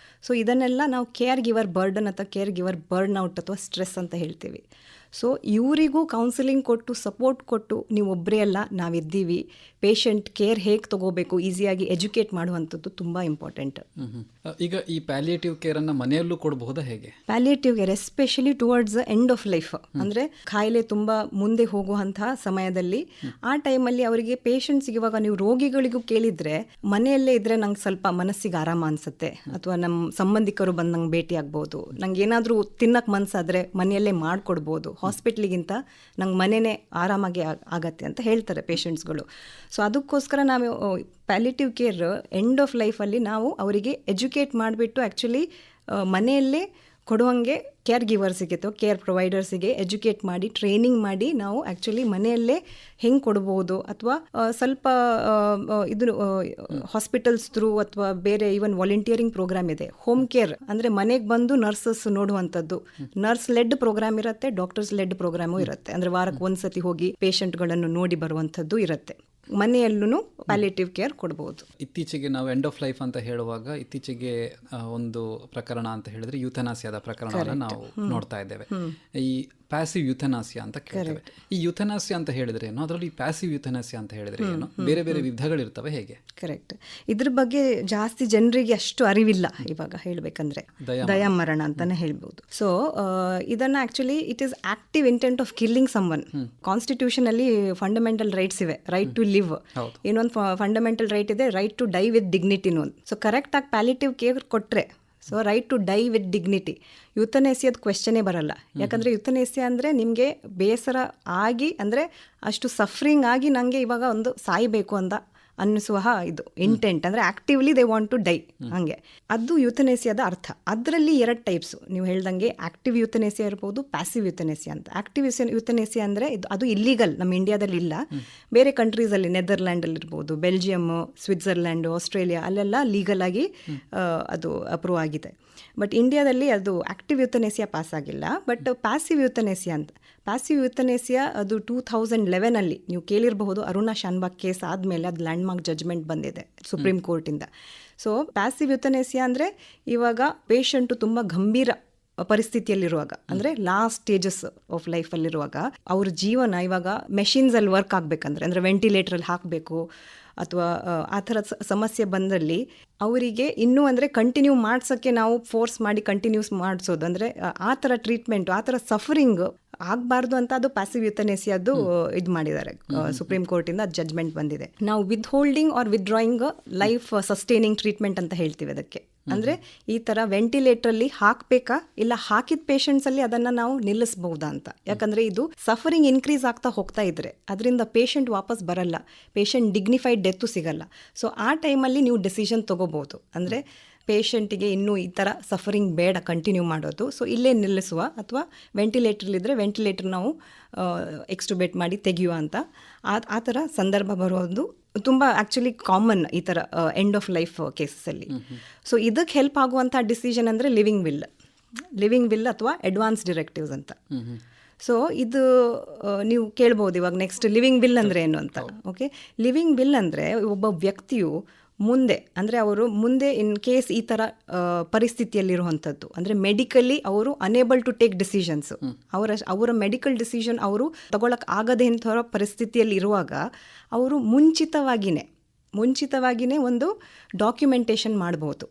ಸೊ ಇದನ್ನೆಲ್ಲ ನಾವು ಕೇರ್ ಗಿವರ್ ಬರ್ಡನ್ ಅಥವಾ ಕೇರ್ ಗಿವರ್ ಬರ್ನ್ ಔಟ್ ಅಥವಾ ಸ್ಟ್ರೆಸ್ ಅಂತ ಹೇಳ್ತೀವಿ. ಸೊ ಇವರಿಗೂ ಕೌನ್ಸಿಲಿಂಗ್ ಕೊಟ್ಟು ಸಪೋರ್ಟ್ ಕೊಟ್ಟು, ನೀವು ಒಬ್ಬರೇ ಅಲ್ಲ, ನಾವಿದ್ದೀವಿ, ಪೇಷಂಟ್ ಕೇರ್ ಹೇಗೆ ತಗೋಬೇಕು ಈಸಿಯಾಗಿ ಎಜುಕೇಟ್ ಮಾಡುವಂಥದ್ದು ತುಂಬ ಇಂಪಾರ್ಟೆಂಟ್. ಈಗ ಈ ಪ್ಯಾಲಿಯೇಟಿವ್ ಕೇರನ್ನು ಮನೆಯಲ್ಲೂ ಕೊಡಬಹುದಾ ಹೇಗೆ? Palliative care especially towards the end of life, ಅಂದರೆ ಕಾಯಿಲೆ ತುಂಬ ಮುಂದೆ ಹೋಗುವಂತಹ ಸಮಯದಲ್ಲಿ, ಆ ಟೈಮಲ್ಲಿ ಅವರಿಗೆ ಪೇಷಂಟ್ಸ್ಗೆ, ಇವಾಗ ನೀವು ರೋಗಿಗಳಿಗೂ ಕೇಳಿದರೆ ಮನೆಯಲ್ಲೇ ಇದ್ದರೆ ನಂಗೆ ಸ್ವಲ್ಪ ಮನಸ್ಸಿಗೆ ಆರಾಮ ಅನಿಸುತ್ತೆ, ಅಥವಾ ನಮ್ಮ ಸಂಬಂಧಿಕರು ಬಂದು ನಂಗೆ ಭೇಟಿ ಆಗ್ಬೋದು, ನಂಗೆ ಏನಾದರೂ ತಿನ್ನಕ್ಕೆ ಮನಸ್ಸಾದರೆ ಮನೆಯಲ್ಲೇ ಮಾಡಿಕೊಡ್ಬೋದು, ಹಾಸ್ಪಿಟ್ಲಿಗಿಂತ ನಂಗೆ ಮನೆಯೇ ಆರಾಮಾಗಿ ಆಗತ್ತೆ ಅಂತ ಹೇಳ್ತಾರೆ ಪೇಷಂಟ್ಸ್ಗಳು. ಸೊ ಅದಕ್ಕೋಸ್ಕರ ನಾವು ಪ್ಯಾಲಿಯೇಟಿವ್ ಕೇರ್ ಎಂಡ್ ಆಫ್ ಲೈಫಲ್ಲಿ ನಾವು ಅವರಿಗೆ ಎಜುಕೇಟ್ ಮಾಡಿಬಿಟ್ಟು ಆ್ಯಕ್ಚುಲಿ ಮನೆಯಲ್ಲೇ ಕೊಡುವಂಗೆ ಕೇರ್ ಗಿವರ್ಸಿಗೆ ಅಥವಾ ಕೇರ್ ಪ್ರೊವೈಡರ್ಸಿಗೆ ಎಜುಕೇಟ್ ಮಾಡಿ, ಟ್ರೈನಿಂಗ್ ಮಾಡಿ ನಾವು ಆ್ಯಕ್ಚುಲಿ ಮನೆಯಲ್ಲೇ ಹೆಂಗೆ ಕೊಡ್ಬೋದು, ಅಥವಾ ಸ್ವಲ್ಪ ಇದು ಹಾಸ್ಪಿಟಲ್ಸ್ ಥ್ರೂ ಅಥವಾ ಬೇರೆ ಈವನ್ ವಾಲಂಟಿಯರಿಂಗ್ ಪ್ರೋಗ್ರಾಮ್ ಇದೆ. ಹೋಮ್ ಕೇರ್ ಅಂದರೆ ಮನೆಗೆ ಬಂದು ನರ್ಸಸ್ ನೋಡುವಂಥದ್ದು, ನರ್ಸ್ ಲೆಡ್ ಪ್ರೋಗ್ರಾಮ್ ಇರುತ್ತೆ, ಡಾಕ್ಟರ್ಸ್ ಲೆಡ್ ಪ್ರೋಗ್ರಾಮು ಇರುತ್ತೆ. ಅಂದರೆ ವಾರಕ್ಕೆ ಒಂದ್ಸತಿ ಹೋಗಿ ಪೇಷಂಟ್ಗಳನ್ನು ನೋಡಿ ಬರುವಂಥದ್ದು ಇರುತ್ತೆ. ಮನೆಯಲ್ಲೂ ಪ್ಯಾಲಿಯೇಟಿವ್ ಕೇರ್ ಕೊಡ್ಬೋದು. ಇತ್ತೀಚೆಗೆ ನಾವು ಎಂಡ್ ಆಫ್ ಲೈಫ್ ಅಂತ ಹೇಳುವಾಗ, ಇತ್ತೀಚೆಗೆ ಒಂದು ಪ್ರಕರಣ ಅಂತ ಹೇಳಿದ್ರೆ ಯೂಥನಾಸಿಯಾದ ಪ್ರಕರಣವನ್ನು ನಾವು ನೋಡ್ತಾ ಇದ್ದೇವೆ. ಈ ಪ್ಯಾಸಿವ್ ಯೂಥನಾಸಿಯಾ ಅಂತ ಕೇಳ್ತೇವೆ. ಈ ಯೂಥನಾಸಿಯಾ ಅಂತ ಹೇಳಿದ್ರೆ ಏನು, ಅದರಲ್ಲಿ ಪ್ಯಾಸಿವ್ ಯೂಥನಾಸಿಯಾ ಅಂತ ಹೇಳಿದ್ರೆ ಏನು, ಬೇರೆ ಬೇರೆ ವಿಧಗಳಿರ್ತವೆ ಹೇಗೆ? ಕರೆಕ್ಟ್. ಇದ್ರ ಬಗ್ಗೆ ಜಾಸ್ತಿ ಜನರಿಗೆ ಅಷ್ಟು ಅರಿವಿಲ್ಲ ಇವಾಗ ಹೇಳಬೇಕಂದ್ರೆ, ದಯಾಮರಣ ಅಂತಾನೆ ಹೇಳ್ಬೋದು. ಸೊ ಇದನ್ನ actually it is active intent of killing someone. Constitution ಅಲ್ಲಿ ಫಂಡಮೆಂಟಲ್ ರೈಟ್ಸ್ ಇವೆ, ರೈಟ್ ಟು ಲಿವ್, ಇನ್ನೊಂದು ಫಂಡಮೆಂಟಲ್ ರೈಟ್ ಇದೆ, right to die with dignity. So correct ಆಗಿ ಪ್ಯಾಲಿಯೇಟಿವ್ ಕೇರ್ ಕೊಟ್ರೆ, so right to die with dignity, ಯುಥನೇಸಿಯಾದ ಕ್ವೆಶ್ಚನೇ ಬರಲ್ಲ. ಯಾಕಂದರೆ ಯುಥನೇಸಿಯಾ ಅಂದರೆ ನಿಮಗೆ ಬೇಸರ ಆಗಿ, ಅಂದರೆ ಅಷ್ಟು ಸಫರಿಂಗ್ ಆಗಿ ನನಗೆ ಇವಾಗ ಒಂದು ಸಾಯಬೇಕು ಅಂತ ಅನ್ನಿಸುವ ಇದು ಇಂಟೆಂಟ್, ಅಂದರೆ actively they want to die, ಹಾಗೆ ಅದು ಯುಥನೇಸಿಯಾದ ಅರ್ಥ. ಅದರಲ್ಲಿ 2 ಟೈಪ್ಸು ನೀವು ಹೇಳ್ದಂಗೆ, ಆಕ್ಟಿವ್ ಯುಥನೇಸಿಯಾ ಇರ್ಬೋದು, ಪ್ಯಾಸಿವ್ ಯುಥನೇಸಿಯಾ ಅಂತ. ಆಕ್ಟಿವ್ ಯುಥನೇಸಿಯಾ ಅಂದರೆ ಅದು ಇಲ್ಲೀಗಲ್, ನಮ್ಮ ಇಂಡಿಯಾದಲ್ಲಿ ಇಲ್ಲ, ಬೇರೆ ಕಂಟ್ರೀಸಲ್ಲಿ ನೆದರ್ಲ್ಯಾಂಡಲ್ಲಿ ಇರ್ಬೋದು, ಬೆಲ್ಜಿಯಮ್ಮು, ಸ್ವಿಟ್ಜರ್ಲ್ಯಾಂಡು, ಆಸ್ಟ್ರೇಲಿಯಾ ಅಲ್ಲೆಲ್ಲ ಲೀಗಲ್ ಆಗಿ ಅದು ಅಪ್ರೂವ್ ಆಗಿದೆ. ಬಟ್ ಇಂಡಿಯಾದಲ್ಲಿ ಅದು ಆಕ್ಟಿವ್ ಯುಥನೇಸಿಯಾ ಪಾಸ್ ಆಗಿಲ್ಲ. ಬಟ್ ಪ್ಯಾಸಿವ್ ಯುಥನೇಸಿಯಾ ಅಂತ, ಪ್ಯಾಸಿವ್ ಯುಥನೇಸಿಯಾ ಅದು 2011 ನೀವು ಕೇಳಿರಬಹುದು, ಅರುಣಾ ಶಾನ್ಬಾಗ್ ಕೇಸ್ ಆದಮೇಲೆ ಅದು ಲ್ಯಾಂಡ್ಮಾರ್ಕ್ ಜಡ್ಜ್ಮೆಂಟ್ ಬಂದಿದೆ ಸುಪ್ರೀಂ ಕೋರ್ಟಿಂದ. ಸೊ ಪ್ಯಾಸಿವ್ ಯುಥನೇಸಿಯಾ ಅಂದರೆ ಇವಾಗ ಪೇಷಂಟು ತುಂಬ ಗಂಭೀರ ಪರಿಸ್ಥಿತಿಯಲ್ಲಿರುವಾಗ, ಅಂದರೆ ಲಾಸ್ಟ್ ಸ್ಟೇಜಸ್ ಆಫ್ ಲೈಫಲ್ಲಿರುವಾಗ, ಅವ್ರ ಜೀವನ ಇವಾಗ ಮೆಷಿನ್ಸಲ್ಲಿ ವರ್ಕ್ ಆಗಬೇಕಂದ್ರೆ, ಅಂದರೆ ವೆಂಟಿಲೇಟ್ರಲ್ಲಿ ಹಾಕಬೇಕು ಅಥವಾ ಆ ಥರ ಸಮಸ್ಯೆ ಬಂದಲ್ಲಿ ಅವರಿಗೆ ಇನ್ನೂ ಅಂದರೆ ಕಂಟಿನ್ಯೂ ಮಾಡ್ಸೋಕ್ಕೆ ನಾವು ಫೋರ್ಸ್ ಮಾಡಿ ಕಂಟಿನ್ಯೂಸ್ ಮಾಡಿಸೋದು, ಅಂದರೆ ಆ ಥರ ಟ್ರೀಟ್ಮೆಂಟು, ಆ ಥರ ಸಫರಿಂಗ್ ಆಗಬಾರ್ದು ಅಂತ ಅದು ಪ್ಯಾಸಿವ್ ಯುಥನೇಸಿಯಾದ್ದು ಇದು ಮಾಡಿದ್ದಾರೆ ಸುಪ್ರೀಂ ಕೋರ್ಟಿಂದ ಜಡ್ಜ್ಮೆಂಟ್ ಬಂದಿದೆ. ನಾವು withholding or withdrawing life sustaining treatment ಅಂತ ಹೇಳ್ತೀವಿ ಅದಕ್ಕೆ. ಅಂದರೆ ಈ ಥರ ವೆಂಟಿಲೇಟ್ರಲ್ಲಿ ಹಾಕಬೇಕಾ, ಇಲ್ಲ ಹಾಕಿದ ಪೇಷಂಟ್ಸಲ್ಲಿ ಅದನ್ನು ನಾವು ನಿಲ್ಲಿಸ್ಬೋದಾ ಅಂತ. ಯಾಕಂದರೆ ಇದು ಸಫರಿಂಗ್ ಇನ್ಕ್ರೀಸ್ ಆಗ್ತಾ ಹೋಗ್ತಾ ಇದ್ರೆ ಅದರಿಂದ ಪೇಷಂಟ್ ವಾಪಸ್ ಬರಲ್ಲ, ಪೇಷಂಟ್ ಡಿಗ್ನಿಫೈಡ್ ಡೆತ್ತು ಸಿಗಲ್ಲ. ಸೊ ಆ ಟೈಮಲ್ಲಿ ನೀವು ಡಿಸಿಷನ್ ತೊಗೋಬೋದು, ಅಂದರೆ ಪೇಷಂಟಿಗೆ ಇನ್ನೂ ಈ ಥರ ಸಫರಿಂಗ್ ಬೇಡ ಕಂಟಿನ್ಯೂ ಮಾಡೋದು, ಸೊ ಇಲ್ಲೇ ನಿಲ್ಲಿಸುವ, ಅಥವಾ ವೆಂಟಿಲೇಟ್ರಲ್ಲಿದ್ದರೆ ವೆಂಟಿಲೇಟ್ರ್ ನಾವು ಎಕ್ಸ್ಟುಬೇಟ್ ಮಾಡಿ ತೆಗೆಯುವ ಅಂತ ಆ ಥರ ಸಂದರ್ಭ ಬರೋದು ತುಂಬ ಆ್ಯಕ್ಚುಲಿ ಕಾಮನ್ ಈ ಥರ ಎಂಡ್ ಆಫ್ ಲೈಫ್ ಕೇಸಸ್ಸಲ್ಲಿ. ಸೊ ಇದಕ್ಕೆ ಹೆಲ್ಪ್ ಆಗುವಂಥ ಡಿಸಿಷನ್ ಅಂದರೆ ಲಿವಿಂಗ್ ವಿಲ್ ಅಥವಾ ಅಡ್ವಾನ್ಸ್ ಡಿರೆಕ್ಟಿವ್ಸ್ ಅಂತ. ಸೊ ಇದು ನೀವು ಕೇಳ್ಬೋದು ಇವಾಗ ನೆಕ್ಸ್ಟ್ ಲಿವಿಂಗ್ ವಿಲ್ ಅಂದರೆ ಏನು ಅಂತ. ಓಕೆ, ಲಿವಿಂಗ್ ವಿಲ್ ಅಂದರೆ ಒಬ್ಬ ವ್ಯಕ್ತಿಯು ಮುಂದೆ, ಅಂದರೆ ಅವರು ಮುಂದೆ ಇನ್ ಕೇಸ್ ಈ ಥರ ಪರಿಸ್ಥಿತಿಯಲ್ಲಿರುವಂಥದ್ದು, ಅಂದರೆ ಮೆಡಿಕಲಿ ಅವರು ಅನೇಬಲ್ ಟು ಟೇಕ್ ಡಿಸಿಷನ್ಸು, ಅವರ ಮೆಡಿಕಲ್ ಡಿಸಿಷನ್ ಅವರು ತಗೊಳಕ್ಕೆ ಆಗದೆ ಇಂಥ ಪರಿಸ್ಥಿತಿಯಲ್ಲಿ ಇರುವಾಗ ಅವರು ಮುಂಚಿತವಾಗಿಯೇ ಒಂದು ಡಾಕ್ಯುಮೆಂಟೇಷನ್ ಮಾಡ್ಬೋದು.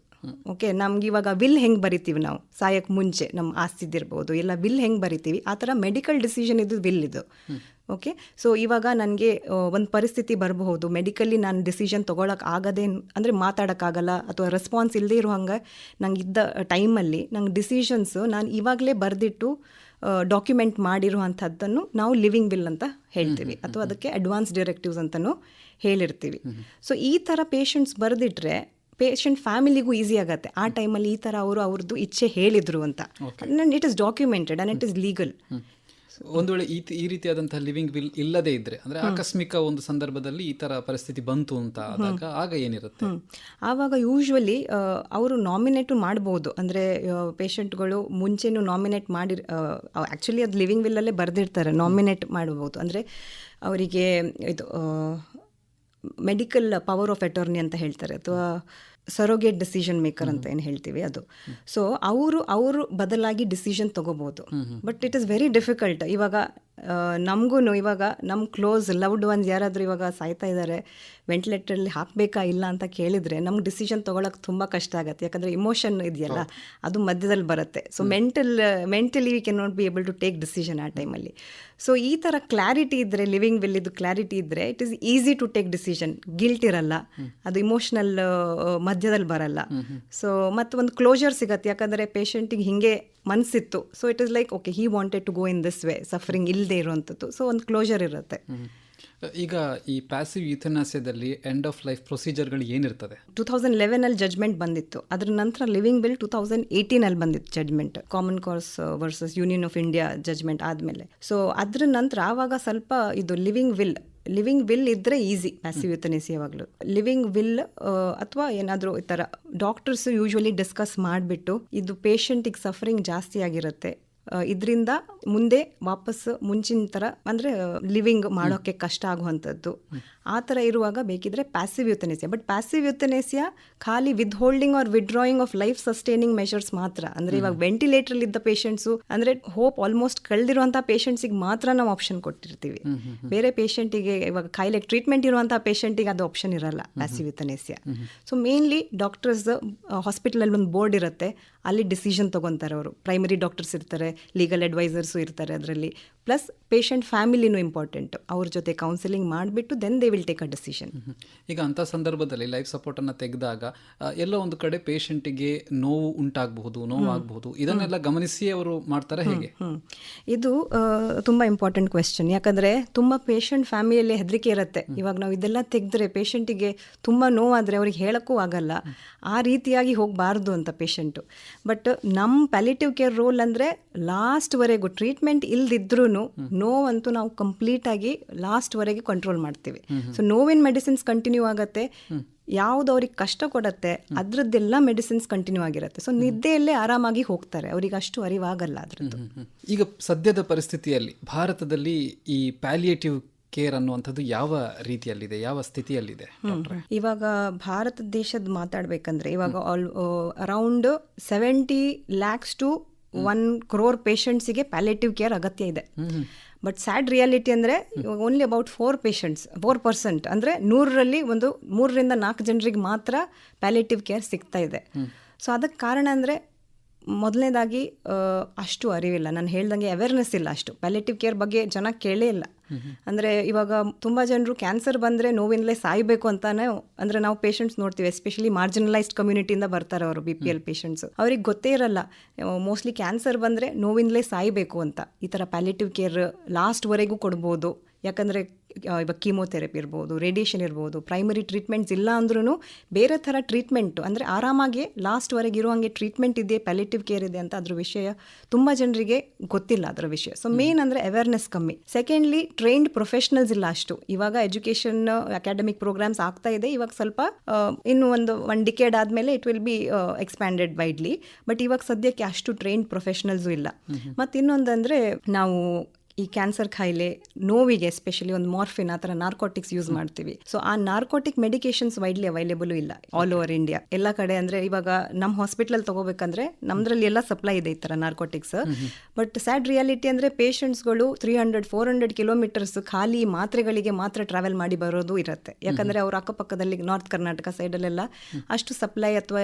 ಓಕೆ, ನಮ್ಗೆ ಇವಾಗ ವಿಲ್ ಹೆಂಗೆ ಬರಿತೀವಿ ನಾವು ಸಾಯಕ್ಕೆ ಮುಂಚೆ, ನಮ್ಮ ಆಸ್ತಿದಿರ್ಬೋದು ಎಲ್ಲ ವಿಲ್ ಹೆಂಗೆ ಬರಿತೀವಿ ಆ ಥರ ಮೆಡಿಕಲ್ ಡಿಸಿಷನ್ ಇದು ವಿಲ್ ಇದು. ಓಕೆ, ಸೊ ಇವಾಗ ನನಗೆ ಒಂದು ಪರಿಸ್ಥಿತಿ ಬರಬಹುದು, ಮೆಡಿಕಲಿ ನಾನು ಡಿಸಿಷನ್ ತೊಗೊಳಕ್ಕೆ ಆಗದೆ, ಅಂದರೆ ಮಾತಾಡೋಕ್ಕಾಗಲ್ಲ ಅಥವಾ ರೆಸ್ಪಾನ್ಸ್ ಇಲ್ಲದೆ ಇರೋ ಹಂಗೆ ನಂಗೆ ಇದ್ದ ಟೈಮಲ್ಲಿ ನಂಗೆ ಡಿಸಿಷನ್ಸು ನಾನು ಇವಾಗಲೇ ಬರೆದಿಟ್ಟು ಡಾಕ್ಯುಮೆಂಟ್ ಮಾಡಿರುವಂಥದ್ದನ್ನು ನಾವು ಲಿವಿಂಗ್ ವಿಲ್ ಅಂತ ಹೇಳ್ತೀವಿ, ಅಥವಾ ಅದಕ್ಕೆ ಅಡ್ವಾನ್ಸ್ ಡೈರೆಕ್ಟಿವ್ಸ್ ಅಂತಲೂ ಹೇಳಿರ್ತೀವಿ. ಸೊ ಈ ಥರ ಪೇಷಂಟ್ಸ್ ಬರೆದಿಟ್ರೆ ಪೇಷಂಟ್ ಫ್ಯಾಮಿಲಿಗೂ ಈಸಿ ಆಗುತ್ತೆ. ಆ ಟೈಮಲ್ಲಿ ಈ ಥರ ಅವ್ರದ್ದು ಇಚ್ಛೆ ಹೇಳಿದರು ಅಂತ, it is documented and it is legal. ಒಂದು ವೇಳೆ ಈ ರೀತಿಯಾದಂತಹ ಲಿವಿಂಗ್ ವಿಲ್ ಇಲ್ಲದೇ ಇದ್ರೆ, ಅಂದ್ರೆ ಆಕಸ್ಮಿಕ ಒಂದು ಸಂದರ್ಭದಲ್ಲಿ ಈ ತರ ಪರಿಸ್ಥಿತಿ ಬಂತು ಅಂತ ಆದಾಗ ಆಗ ಏನಿರುತ್ತೆ? ಆವಾಗ ಯೂಶ್ವಲಿ ಅವರು ನಾಮಿನೇಟು ಮಾಡ್ಬೋದು, ಅಂದರೆ ಪೇಷಂಟ್ಗಳು ಮುಂಚೆನೂ ನಾಮಿನೇಟ್ ಮಾಡಿ, ಆ್ಯಕ್ಚುಲಿ ಅದು ಲಿವಿಂಗ್ ವಿಲ್ಲಲ್ಲೇ ಬರೆದಿರ್ತಾರೆ, ನಾಮಿನೇಟ್ ಮಾಡ್ಬೋದು. ಅಂದರೆ ಅವರಿಗೆ ಇದು ಮೆಡಿಕಲ್ ಪವರ್ ಆಫ್ ಅಟಾರ್ನಿ ಅಂತ ಹೇಳ್ತಾರೆ, ಅಥವಾ ಸರೋಗೇಟ್ ಡಿಸಿಷನ್ ಮೇಕರ್ ಅಂತ ಏನು ಹೇಳ್ತೀವಿ ಅದು. ಸೊ ಅವರು ಬದಲಾಗಿ ಡಿಸಿಷನ್ ತಗೋಬೋದು. But it is very difficult. ಇವಾಗ ನಮಗೂ ಇವಾಗ ನಮ್ಮ ಕ್ಲೋಸ್ ಲವ್ಡ್ ಒನ್ಸ್ ಯಾರಾದರೂ ಇವಾಗ ಸಾಯ್ತಾ ಇದ್ದಾರೆ, ವೆಂಟಿಲೇಟರಲ್ಲಿ ಹಾಕಬೇಕಾ ಇಲ್ಲ ಅಂತ ಕೇಳಿದರೆ ನಮ್ಗೆ ಡಿಸಿಷನ್ ತೊಗೊಳಕ್ಕೆ ತುಂಬ ಕಷ್ಟ ಆಗುತ್ತೆ. ಯಾಕಂದರೆ ಇಮೋಷನ್ ಇದೆಯಲ್ಲ ಅದು ಮಧ್ಯದಲ್ಲಿ ಬರುತ್ತೆ. So mentally we can not be able to take decision ಆ ಟೈಮಲ್ಲಿ. ಸೊ ಈ ಥರ ಕ್ಲಾರಿಟಿ ಇದ್ದರೆ, ಲಿವಿಂಗ್ ವಿಲ್ ಇದು ಕ್ಲಾರಿಟಿ ಇದ್ದರೆ it is easy to take decision. Guilt ಇರಲ್ಲ, ಅದು ಇಮೋಷ್ನಲ್ ಮಧ್ಯದಲ್ಲಿ ಬರಲ್ಲ. ಸೊ ಮತ್ತು ಒಂದು ಕ್ಲೋಜರ್ ಸಿಗತ್ತೆ, ಯಾಕಂದರೆ ಪೇಷಂಟಿಗೆ ಹಿಂಗೆ ಮನಸ್ಸಿತ್ತು. So it is like okay, he wanted to go in this way, suffering ಇಲ್ಲದೆ ಇರುವಂಥದ್ದು. ಸೊ ಒಂದು ಕ್ಲೋಜರ್ ಇರುತ್ತೆ. ಈಗ ಈ ಪ್ಯಾಸಿವ್ ಯುಥನಾಸಿಯಾದಲ್ಲಿ ಎಂಡ್ ಆಫ್ ಲೈಫ್ ಪ್ರೊಸೀಜರ್ಗಳು ಏನಿರ್ತದೆ? 2011 ಜಡ್ಜ್ಮೆಂಟ್ ಬಂದಿತ್ತು. ಅದ್ರ ನಂತರ ಲಿವಿಂಗ್ ವಿಲ್ 2018 ಬಂದಿತ್ತು judgment, common cause versus Union of India judgment ಆದಮೇಲೆ. ಸೊ ಅದ್ರ ನಂತರ ಆವಾಗ ಸ್ವಲ್ಪ ಇದು ಲಿವಿಂಗ್ ವಿಲ್ ಇದ್ದರೆ ಈಸಿ ಪ್ಯಾಸಿವ್ ಯುಥನಾಸಿಯಾ. ಯಾವಾಗಲೂ ಲಿವಿಂಗ್ ವಿಲ್ ಅಥವಾ ಏನಾದರೂ ಈ ಥರ ಡಾಕ್ಟರ್ಸ್ ಯೂಶ್ವಲಿ ಡಿಸ್ಕಸ್ ಮಾಡಿಬಿಟ್ಟು, ಇದು ಪೇಷಂಟಿಗೆ ಸಫರಿಂಗ್ ಜಾಸ್ತಿ ಆಗಿರುತ್ತೆ, ಇದರಿಂದ ಮುಂದೆ ವಾಪಸ್ ಮುಂಚಿನ ಥರ ಅಂದರೆ ಲಿವಿಂಗ್ ಮಾಡೋಕ್ಕೆ ಕಷ್ಟ ಆಗುವಂಥದ್ದು, ಆ ಥರ ಇರುವಾಗ ಬೇಕಿದ್ರೆ passive euthanasia. But passive euthanasia ಖಾಲಿ withholding or withdrawing of life sustaining measures ಮಾತ್ರ. ಅಂದರೆ ಇವಾಗ ವೆಂಟಿಲೇಟರ್ ಇದ್ದ ಪೇಷಂಟ್ಸು, ಅಂದರೆ ಹೋಪ್ ಆಲ್ಮೋಸ್ಟ್ ಕಳೆದಿರುವಂಥ ಪೇಷಂಟ್ಸಿಗೆ ಮಾತ್ರ ನಾವು ಆಪ್ಷನ್ ಕೊಟ್ಟಿರ್ತೀವಿ. ಬೇರೆ ಪೇಷಂಟಿಗೆ, ಇವಾಗ ಕಾಯಿಲೆ ಟ್ರೀಟ್ಮೆಂಟ್ ಇರುವಂಥ ಪೇಷಂಟಿಗೆ ಅದು ಆಪ್ಷನ್ ಇರಲ್ಲ ಪ್ಯಾಸಿವ್ ಯುಥನಾಸಿಯಾ. ಸೊ ಮೇನ್ಲಿ ಡಾಕ್ಟರ್ಸ್ ಹಾಸ್ಪಿಟಲಲ್ಲಿ ಒಂದು ಬೋರ್ಡ್ ಇರುತ್ತೆ, ಅಲ್ಲಿ ಡಿಸಿಷನ್ ತೊಗೊತಾರೆ ಅವರು. ಪ್ರೈಮರಿ ಡಾಕ್ಟರ್ಸ್ ಇರ್ತಾರೆ, ಲೀಗಲ್ ಅಡ್ವೈಸರ್ಸು ಇರ್ತಾರೆ ಅದರಲ್ಲಿ, ಪ್ಲಸ್ ಪೇಷಂಟ್ ಫ್ಯಾಮಿಲಿನೂ ಇಂಪಾರ್ಟೆಂಟ್. ಅವ್ರ ಜೊತೆ ಕೌನ್ಸಿಲಿಂಗ್ ಮಾಡಿಬಿಟ್ಟು then they will take a decision. ಈಗ ಅಂಥ ಸಂದರ್ಭದಲ್ಲಿ ಲೈಫ್ ಸಪೋರ್ಟನ್ನು ತೆಗೆದಾಗ ಎಲ್ಲೋ ಒಂದು ಕಡೆ ಪೇಷಂಟಿಗೆ ನೋವು ಉಂಟಾಗಬಹುದು, ನೋವಾಗಬಹುದು, ಇದನ್ನೆಲ್ಲ ಗಮನಿಸಿ ಅವರು ಮಾಡ್ತಾರೆ ಹೇಗೆ? ಇದು ತುಂಬ ಇಂಪಾರ್ಟೆಂಟ್ ಕ್ವೆಶ್ಚನ್. ಯಾಕಂದರೆ ತುಂಬ ಪೇಷಂಟ್ ಫ್ಯಾಮಿಲಿಯಲ್ಲಿ ಹೆದರಿಕೆ ಇರುತ್ತೆ. ಇವಾಗ ನಾವು ಇದೆಲ್ಲ ತೆಗೆದ್ರೆ ಪೇಷಂಟಿಗೆ ತುಂಬ ನೋವಾದರೆ ಅವ್ರಿಗೆ ಹೇಳೋಕ್ಕೂ ಆಗಲ್ಲ, ಆ ರೀತಿಯಾಗಿ ಹೋಗಬಾರ್ದು ಅಂತ ಪೇಷಂಟು. ಬಟ್ ನಮ್ಮ ಪ್ಯಾಲಿಟಿವ್ ಕೇರ್ ರೋಲ್ ಅಂದರೆ ಲಾಸ್ಟ್ವರೆಗೂ ಟ್ರೀಟ್ಮೆಂಟ್ ಇಲ್ದಿದ್ರೂ ನೋವಂತೂ ನಾವು ಕಂಪ್ಲೀಟಾಗಿ ಲಾಸ್ಟ್ವರೆಗೆ ಕಂಟ್ರೋಲ್ ಮಾಡ್ತೀವಿ. ಸೊ ನೋವಿನ ಮೆಡಿಸಿನ್ಸ್ ಕಂಟಿನ್ಯೂ ಆಗುತ್ತೆ, ಯಾವ್ದು ಅವ್ರಿಗೆ ಕಷ್ಟ ಕೊಡುತ್ತೆ ಅದರದ್ದೆಲ್ಲ ಮೆಡಿಸಿನ್ಸ್ ಕಂಟಿನ್ಯೂ ಆಗಿರುತ್ತೆ. ಸೊ ನಿದ್ದೆಯಲ್ಲೇ ಆರಾಮಾಗಿ ಹೋಗ್ತಾರೆ, ಅವ್ರಿಗೆ ಅಷ್ಟು ಅರಿವಾಗಲ್ಲ ಅದ್ರದ್ದು. ಈಗ ಸದ್ಯದ ಪರಿಸ್ಥಿತಿಯಲ್ಲಿ ಭಾರತದಲ್ಲಿ ಈ ಪ್ಯಾಲಿಯೇಟಿವ್ ಕೇರ್ ಅನ್ನುವಂಥದ್ದು ಯಾವ ರೀತಿಯಲ್ಲಿದೆ, ಯಾವ ಸ್ಥಿತಿಯಲ್ಲಿದೆ? ಇವಾಗ ಭಾರತ ದೇಶದ ಮಾತಾಡಬೇಕಂದ್ರೆ ಇವಾಗ ಅರೌಂಡ್ 70 lakhs to 1 crore ಪೇಷಂಟ್ಸಿಗೆ ಪ್ಯಾಲಿಯೇಟಿವ್ ಕೇರ್ ಅಗತ್ಯ ಇದೆ. ಬಟ್ ಸ್ಯಾಡ್ ರಿಯಾಲಿಟಿ ಅಂದರೆ ಓನ್ಲಿ ಅಬೌಟ್ 4% ಅಂದರೆ 100ರಲ್ಲಿ ಒಂದು 3ರಿಂದ 4 ಜನರಿಗೆ ಮಾತ್ರ ಪ್ಯಾಲಿಯೇಟಿವ್ ಕೇರ್ ಸಿಗ್ತಾ ಇದೆ. ಸೊ ಅದಕ್ಕೆ ಕಾರಣ ಅಂದರೆ ಮೊದಲನೇದಾಗಿ ಅಷ್ಟು ಅರಿವಿಲ್ಲ, ನಾನು ಹೇಳ್ದಂಗೆ ಅವೇರ್ನೆಸ್ ಇಲ್ಲ ಅಷ್ಟು. ಪ್ಯಾಲಿಯೇಟಿವ್ ಕೇರ್ ಬಗ್ಗೆ ಜನ ಕೇಳೇ ಇಲ್ಲ. ಅಂದರೆ ಇವಾಗ ತುಂಬ ಜನರು ಕ್ಯಾನ್ಸರ್ ಬಂದರೆ ನೋವಿನಲ್ಲೇ ಸಾಯಬೇಕು ಅಂತಾನೆ, ಅಂದರೆ ನಾವು ಪೇಷಂಟ್ಸ್ ನೋಡ್ತೀವಿ, ಎಸ್ಪೆಷಲಿ ಮಾರ್ಜಿನಲೈಸ್ಡ್ ಕಮ್ಯುನಿಟಿಯಿಂದ ಬರ್ತಾರೆ ಅವರು, BPL ಪೇಷಂಟ್ಸ್. ಅವ್ರಿಗೆ ಗೊತ್ತೇ ಇರಲ್ಲ ಮೋಸ್ಟ್ಲಿ ಕ್ಯಾನ್ಸರ್ ಬಂದರೆ ನೋವಿನಲ್ಲೇ ಸಾಯಬೇಕು ಅಂತ. ಈ ಥರ ಪ್ಯಾಲಿಯೇಟಿವ್ ಕೇರ್ ಲಾಸ್ಟ್ವರೆಗೂ ಕೊಡ್ಬೋದು. ಯಾಕಂದರೆ ಇವಾಗ ಕೀಮೋಥೆರಪಿ ಇರ್ಬೋದು, ರೇಡಿಯೇಷನ್ ಇರ್ಬೋದು, ಪ್ರೈಮರಿ ಟ್ರೀಟ್ಮೆಂಟ್ಸ್ ಇಲ್ಲ ಅಂದ್ರೂ ಬೇರೆ ಥರ ಟ್ರೀಟ್ಮೆಂಟು, ಅಂದರೆ ಆರಾಮಾಗಿ ಲಾಸ್ಟ್ವರೆಗೆ ಇರುವಂಗೆ ಟ್ರೀಟ್ಮೆಂಟ್ ಇದೆ, ಪ್ಯಾಲಿಯೇಟಿವ್ ಕೇರ್ ಇದೆ ಅಂತ ಅದ್ರ ವಿಷಯ ತುಂಬ ಜನರಿಗೆ ಗೊತ್ತಿಲ್ಲ ಅದರ ವಿಷಯ. ಸೊ ಮೇನ್ ಅಂದರೆ ಅವೇರ್ನೆಸ್ ಕಮ್ಮಿ. ಸೆಕೆಂಡ್ಲಿ ಟ್ರೈನ್ಡ್ ಪ್ರೊಫೆಷನಲ್ಸ್ ಇಲ್ಲ ಅಷ್ಟು. ಇವಾಗ ಎಜುಕೇಷನ್ ಅಕಾಡೆಮಿಕ್ ಪ್ರೋಗ್ರಾಮ್ಸ್ ಆಗ್ತಾ ಇದೆ, ಇವಾಗ ಸ್ವಲ್ಪ ಇನ್ನು ಒಂದು ಡಿಕೇಡ್ ಆದಮೇಲೆ it will be expanded widely. But ಇವಾಗ ಸದ್ಯಕ್ಕೆ ಅಷ್ಟು ಟ್ರೈನ್ಡ್ ಪ್ರೊಫೆಷನಲ್ಸು ಇಲ್ಲ. ಮತ್ತು ಇನ್ನೊಂದಂದರೆ ನಾವು ಈ ಕ್ಯಾನ್ಸರ್ ಕಾಯಿಲೆ ನೋವಿಗೆ ಎಸ್ಪೆಷಲಿ ಒಂದು ಮಾರ್ಫಿನ್ ಆ ಥರ ನಾರ್ಕೋಟಿಕ್ಸ್ ಯೂಸ್ ಮಾಡ್ತೀವಿ. ಸೊ ಆ ನಾರ್ಕೋಟಿಕ್ ಮೆಡಿಕೇಶನ್ಸ್ ವೈಡ್ಲಿ ಅವೈಲೇಬಲ್ ಇಲ್ಲ ಆಲ್ ಓವರ್ ಇಂಡಿಯಾ ಎಲ್ಲ ಕಡೆ. ಅಂದರೆ ಇವಾಗ ನಮ್ಮ ಹಾಸ್ಪಿಟಲ್ ತಗೋಬೇಕಂದ್ರೆ ನಮ್ದ್ರಲ್ಲಿ ಎಲ್ಲ ಸಪ್ಲೈ ಇದೆ ಈ ಥರ ನಾರ್ಕೋಟಿಕ್ಸ್. ಬಟ್ ಸ್ಯಾಡ್ ರಿಯಾಲಿಟಿ ಅಂದರೆ ಪೇಷಂಟ್ಸ್ಗಳು 300-400 ಕಿಲೋಮೀಟರ್ಸ್ ಖಾಲಿ ಮಾತ್ರೆಗಳಿಗೆ ಮಾತ್ರ ಟ್ರಾವೆಲ್ ಮಾಡಿ ಬರೋದು ಇರುತ್ತೆ. ಯಾಕಂದರೆ ಅವ್ರ ಅಕ್ಕಪಕ್ಕದಲ್ಲಿ ನಾರ್ತ್ ಕರ್ನಾಟಕ ಸೈಡಲ್ಲೆಲ್ಲ ಅಷ್ಟು ಸಪ್ಲೈ ಅಥವಾ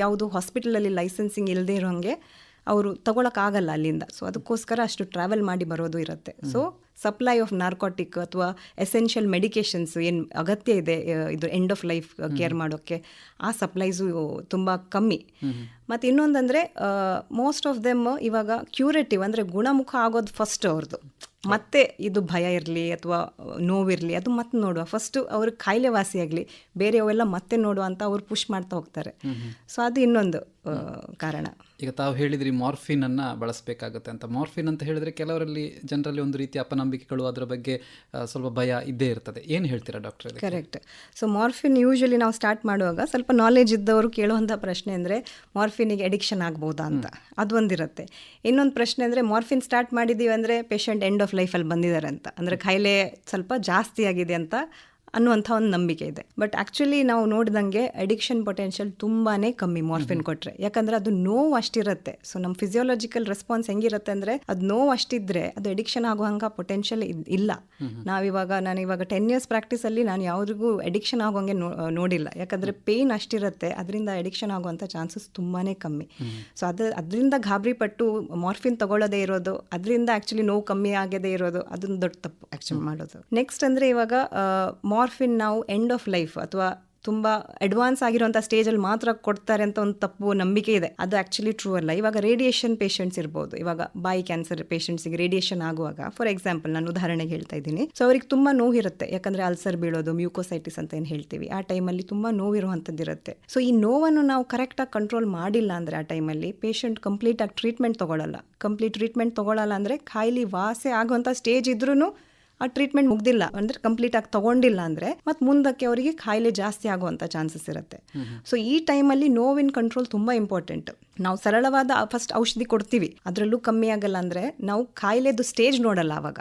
ಯಾವುದು ಹಾಸ್ಪಿಟಲಲ್ಲಿ ಲೈಸೆನ್ಸಿಂಗ್ ಇಲ್ಲದೆ ಇರೋಂಗೆ ಅವರು ತಗೊಳಕ್ಕಾಗಲ್ಲ ಅಲ್ಲಿಂದ. ಸೊ ಅದಕ್ಕೋಸ್ಕರ ಅಷ್ಟು ಟ್ರಾವೆಲ್ ಮಾಡಿ ಬರೋದು ಇರುತ್ತೆ. ಸೊ ಸಪ್ಲೈ ಆಫ್ ನಾರ್ಕೋಟಿಕ್ ಅಥವಾ ಎಸೆನ್ಷಿಯಲ್ ಮೆಡಿಕೇಶನ್ಸ್ ಏನು ಅಗತ್ಯ ಇದೆ ಇದು ಎಂಡ್ ಆಫ್ ಲೈಫ್ ಕೇರ್ ಮಾಡೋಕ್ಕೆ, ಆ ಸಪ್ಲೈಸು ತುಂಬ ಕಮ್ಮಿ. ಮತ್ತು ಇನ್ನೊಂದಂದರೆ ಮೋಸ್ಟ್ ಆಫ್ ದೆಮ್ ಇವಾಗ ಕ್ಯೂರೇಟಿವ್ ಅಂದರೆ ಗುಣಮುಖ ಆಗೋದು ಫಸ್ಟ್ ಅವ್ರದ್ದು. ಮತ್ತೆ ಇದು ಭಯ ಇರಲಿ ಅಥವಾ ನೋವಿರಲಿ ಅದು ಮತ್ತೆ ನೋಡುವ, ಫಸ್ಟು ಅವ್ರಿಗೆ ಕಾಯಿಲೆ ವಾಸಿಯಾಗಲಿ, ಬೇರೆಯವೆಲ್ಲ ಮತ್ತೆ ನೋಡುವ ಅಂತ ಅವ್ರು ಪುಷ್ ಮಾಡ್ತಾ ಹೋಗ್ತಾರೆ. ಸೊ ಅದು ಇನ್ನೊಂದು ಕಾರಣ. ಈಗ ತಾವು ಹೇಳಿದ್ರಿ ಮಾರ್ಫಿನನ್ನು ಬಳಸಬೇಕಾಗುತ್ತೆ ಅಂತ. ಮಾರ್ಫಿನ್ ಅಂತ ಹೇಳಿದ್ರೆ ಕೆಲವರಲ್ಲಿ ಜನರಲ್ಲಿ ಒಂದು ರೀತಿ ಅಪನಂಬಿಕೆಗಳು, ಅದರ ಬಗ್ಗೆ ಸ್ವಲ್ಪ ಭಯ ಇದ್ದೇ ಇರ್ತದೆ. ಏನು ಹೇಳ್ತೀರಾ doctor? Correct. So morphine usually ನಾವು ಸ್ಟಾರ್ಟ್ ಮಾಡುವಾಗ ಸ್ವಲ್ಪ ನಾಲೆಜ್ ಇದ್ದವರು ಕೇಳುವಂಥ ಪ್ರಶ್ನೆ ಅಂದರೆ ಮಾರ್ಫಿನಿಗೆ ಅಡಿಕ್ಷನ್ ಆಗ್ಬೋದಾ ಅಂತ, ಅದೊಂದಿರುತ್ತೆ. ಇನ್ನೊಂದು ಪ್ರಶ್ನೆ ಅಂದರೆ ಮಾರ್ಫಿನ್ ಸ್ಟಾರ್ಟ್ ಮಾಡಿದ್ದೀವಿ ಅಂದರೆ ಪೇಷಂಟ್ ಎಂಡ್ ಆಫ್ ಲೈಫಲ್ಲಿ ಬಂದಿದ್ದಾರೆ ಅಂತ, ಅಂದರೆ ಕಾಯಿಲೆ ಸ್ವಲ್ಪ ಜಾಸ್ತಿ ಆಗಿದೆ ಅಂತ ಅನ್ನುವಂಥ ಒಂದು ನಂಬಿಕೆ ಇದೆ. ಬಟ್ ಆ್ಯಕ್ಚುಲಿ ನಾವು ನೋಡಿದಂಗೆ ಅಡಿಕ್ಷನ್ ಪೊಟೆನ್ಷಿಯಲ್ ತುಂಬಾ ಕಮ್ಮಿ ಮಾರ್ಫಿನ್ ಕೊಟ್ಟರೆ. ಯಾಕಂದರೆ ಅದು ನೋವು ಅಷ್ಟಿರುತ್ತೆ. ಸೊ ನಮ್ಮ ಫಿಸಿಯೋಲಾಜಿಕಲ್ ರೆಸ್ಪಾನ್ಸ್ ಹೆಂಗಿರುತ್ತೆ ಅಂದರೆ ಅದು ನೋವು ಅಷ್ಟಿದ್ರೆ ಅದು ಅಡಿಕ್ಷನ್ ಆಗೋ ಹಂಗೆ ಪೊಟೆನ್ಷಿಯಲ್ ಇಲ್ಲ. ನಾನಿವಾಗ 10 years ಪ್ರಾಕ್ಟೀಸಲ್ಲಿ ನಾನು ಯಾವ್ರಿಗೂ ಅಡಿಕ್ಷನ್ ಆಗೋಂಗೆ ನೋಡಿಲ್ಲ. ಯಾಕಂದರೆ ಪೇಯ್ನ್ ಅಷ್ಟಿರುತ್ತೆ, ಅದರಿಂದ ಅಡಿಕ್ಷನ್ ಆಗುವಂಥ ಚಾನ್ಸಸ್ ತುಂಬಾ ಕಮ್ಮಿ. ಸೊ ಅದರಿಂದ ಗಾಬರಿ ಪಟ್ಟು ಮಾರ್ಫಿನ್ ತಗೊಳ್ಳೋದೇ ಇರೋದು, ಅದರಿಂದ ಆ್ಯಕ್ಚುಲಿ ನೋವು ಕಮ್ಮಿ ಆಗದೇ ಇರೋದು, ಅದೊಂದು ದೊಡ್ಡ ತಪ್ಪು ಆ್ಯಕ್ಚುಲಿ ಮಾಡೋದು. ನೆಕ್ಸ್ಟ್ ಅಂದರೆ ಇವಾಗ ಮಾರ್ಫಿನ್ ನಾವು ಎಂಡ್ ಆಫ್ ಲೈಫ್ ಅಥವಾ ತುಂಬ ಅಡ್ವಾನ್ಸ್ ಆಗಿರುವಂಥ ಸ್ಟೇಜಲ್ಲಿ ಮಾತ್ರ ಕೊಡ್ತಾರೆ ಅಂತ ಒಂದು ತಪ್ಪು ನಂಬಿಕೆ ಇದೆ. ಅದು ಆ್ಯಕ್ಚುಲಿ ಟ್ರೂ ಅಲ್ಲ. ಇವಾಗ ರೇಡಿಯೇಷನ್ ಪೇಷಂಟ್ಸ್ ಇರ್ಬೋದು, ಇವಾಗ ಬಾಯಿ ಕ್ಯಾನ್ಸರ್ ಪೇಷಂಟ್ಸಿಗೆ ರೇಡಿಯೇಷನ್ ಆಗುವಾಗ, ಫಾರ್ ಎಕ್ಸಾಂಪಲ್ ನಾನು ಉದಾಹರಣೆಗೆ ಹೇಳ್ತಾ ಇದ್ದೀನಿ, ಸೊ ಅವ್ರಿಗೆ ತುಂಬ ನೋವಿರುತ್ತೆ. ಯಾಕಂದರೆ ಅಲ್ಸರ್ ಬೀಳೋದು, ಮ್ಯೂಕೋಸೈಟಿಸ್ ಅಂತ ಏನು ಹೇಳ್ತೀವಿ, ಆ ಟೈಮಲ್ಲಿ ತುಂಬ ನೋವಿರುವಂಥದ್ದಿರುತ್ತೆ. ಸೊ ಈ ನೋವನ್ನು ನಾವು ಕರೆಕ್ಟಾಗಿ ಕಂಟ್ರೋಲ್ ಮಾಡಿಲ್ಲ ಅಂದರೆ ಆ ಟೈಮಲ್ಲಿ ಪೇಷಂಟ್ ಕಂಪ್ಲೀಟಾಗಿ ಟ್ರೀಟ್ಮೆಂಟ್ ತೊಗೊಳ್ಳಲ್ಲ. ಕಂಪ್ಲೀಟ್ ಟ್ರೀಟ್ಮೆಂಟ್ ತೊಗೊಳ್ಳಲ್ಲ ಅಂದರೆ ಕಾಯಿಲೆ ವಾಸಿ ಆಗುವಂಥ ಸ್ಟೇಜ್ ಇದ್ರೂ ಆ ಟ್ರೀಟ್ಮೆಂಟ್ ಮುಗ್ದಿಲ್ಲ ಅಂದರೆ ಕಂಪ್ಲೀಟ್ ಆಗಿ ತಗೊಂಡಿಲ್ಲ ಅಂದರೆ ಮತ್ತೆ ಮುಂದಕ್ಕೆ ಅವರಿಗೆ ಕಾಯಿಲೆ ಜಾಸ್ತಿ ಆಗುವಂಥ ಚಾನ್ಸಸ್ ಇರುತ್ತೆ. ಸೊ ಈ ಟೈಮಲ್ಲಿ ನೋವಿನ ಕಂಟ್ರೋಲ್ ತುಂಬ ಇಂಪಾರ್ಟೆಂಟ್. ನಾವು ಸರಳವಾದ ಫಸ್ಟ್ ಔಷಧಿ ಕೊಡ್ತೀವಿ, ಅದರಲ್ಲೂ ಕಮ್ಮಿ ಆಗಲ್ಲ ಅಂದರೆ ನಾವು ಕಾಯಿಲೆದು ಸ್ಟೇಜ್ ನೋಡಲ್ಲ. ಆವಾಗ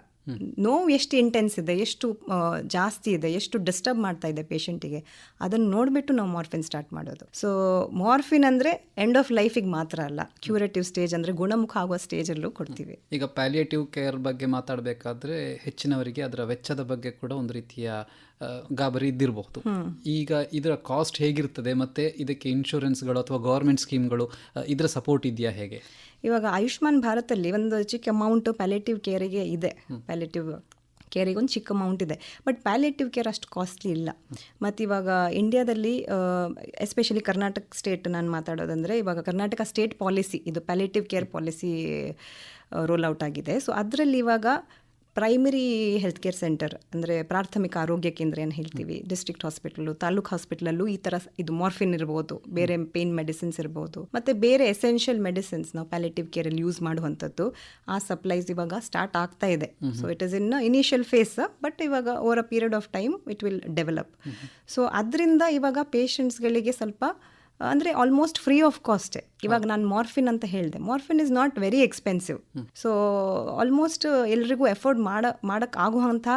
ನೋವು ಎಷ್ಟು ಇಂಟೆನ್ಸ್ ಇದೆ, ಎಷ್ಟು ಜಾಸ್ತಿ ಇದೆ, ಎಷ್ಟು ಡಿಸ್ಟರ್ಬ್ ಮಾಡ್ತಾ ಇದೆ ಪೇಷಂಟಿಗೆ, ಅದನ್ನು ನೋಡಿಬಿಟ್ಟು ನಾವು ಮಾರ್ಫಿನ್ ಸ್ಟಾರ್ಟ್ ಮಾಡೋದು. ಸೊ ಮಾರ್ಫಿನ್ ಅಂದರೆ ಎಂಡ್ ಆಫ್ ಲೈಫಿಗೆ ಮಾತ್ರ ಅಲ್ಲ, ಕ್ಯೂರೇಟಿವ್ ಸ್ಟೇಜ್ ಅಂದರೆ ಗುಣಮುಖ ಆಗುವ ಸ್ಟೇಜಲ್ಲೂ ಕೊಡ್ತೀವಿ. ಈಗ ಪ್ಯಾಲಿಯೇಟಿವ್ ಕೇರ್ ಬಗ್ಗೆ ಮಾತಾಡಬೇಕಾದ್ರೆ ಹೆಚ್ಚಿನವರಿಗೆ ಅದರ ವೆಚ್ಚದ ಬಗ್ಗೆ ಕೂಡ ಒಂದು ರೀತಿಯ ಗಾಬರಿ ಇದ್ದಿರಬಹುದು. ಈಗ ಇದರ ಕಾಸ್ಟ್ ಹೇಗಿರ್ತದೆ, ಮತ್ತು ಇದಕ್ಕೆ ಇನ್ಶೂರೆನ್ಸ್ಗಳು ಅಥವಾ ಗೌರ್ಮೆಂಟ್ ಸ್ಕೀಮ್ಗಳು ಇದರ ಸಪೋರ್ಟ್ ಇದೆಯಾ, ಹೇಗೆ? ಇವಾಗ ಆಯುಷ್ಮಾನ್ ಭಾರತಲ್ಲಿ ಒಂದು ಚಿಕ್ಕ ಅಮೌಂಟು ಪ್ಯಾಲಿಯೇಟಿವ್ ಕೇರಿಗೆ ಇದೆ. ಪ್ಯಾಲಿಯೇಟಿವ್ ಕೇರಿಗೆ ಒಂದು ಚಿಕ್ಕ ಅಮೌಂಟ್ ಇದೆ, ಬಟ್ ಪ್ಯಾಲಿಯೇಟಿವ್ ಕೇರ್ ಅಷ್ಟು ಕಾಸ್ಟ್ಲಿ ಇಲ್ಲ. ಮತ್ತು ಇವಾಗ ಇಂಡಿಯಾದಲ್ಲಿ ಎಸ್ಪೆಷಲಿ ಕರ್ನಾಟಕ ಸ್ಟೇಟ್ ನಾನು ಮಾತಾಡೋದಂದರೆ, ಇವಾಗ ಕರ್ನಾಟಕ ಸ್ಟೇಟ್ ಪಾಲಿಸಿ ಇದು palliative care policy roll out ಆಗಿದೆ. ಸೊ ಅದರಲ್ಲಿ ಇವಾಗ ಪ್ರೈಮರಿ ಹೆಲ್ತ್ ಕೇರ್ ಸೆಂಟರ್ ಅಂದರೆ ಪ್ರಾಥಮಿಕ ಆರೋಗ್ಯ ಕೇಂದ್ರ ಏನು ಹೇಳ್ತೀವಿ, ಡಿಸ್ಟ್ರಿಕ್ಟ್ ಹಾಸ್ಪಿಟಲು, ತಾಲೂಕು ಹಾಸ್ಪಿಟಲಲ್ಲೂ ಈ ಥರ ಇದು ಮಾರ್ಫಿನ್ ಇರ್ಬೋದು, ಬೇರೆ ಪೇನ್ ಮೆಡಿಸಿನ್ಸ್ ಇರ್ಬೋದು, ಮತ್ತು ಬೇರೆ ಎಸೆನ್ಷಿಯಲ್ ಮೆಡಿಸಿನ್ಸ್ ನಾವು ಪ್ಯಾಲಿಯೇಟಿವ್ ಕೇರಲ್ಲಿ ಯೂಸ್ ಮಾಡುವಂಥದ್ದು, ಆ ಸಪ್ಲೈಸ್ ಇವಾಗ ಸ್ಟಾರ್ಟ್ ಆಗ್ತಾ ಇದೆ. So it is in initial phase, but ಇವಾಗ over a period of time it will develop. So ಅದರಿಂದ ಇವಾಗ ಪೇಷಂಟ್ಸ್ಗಳಿಗೆ ಸ್ವಲ್ಪ ಅಂದರೆ ಆಲ್ಮೋಸ್ಟ್ ಫ್ರೀ ಆಫ್ ಕಾಸ್ಟ್. ಇವಾಗ ನಾನು ಮಾರ್ಫಿನ್ ಅಂತ ಹೇಳಿದೆ, morphine is not very expensive. So almost ಎಲ್ರಿಗೂ ಎಫೋರ್ಡ್ ಮಾಡೋಕ್ಕೆ ಆಗುವಂಥ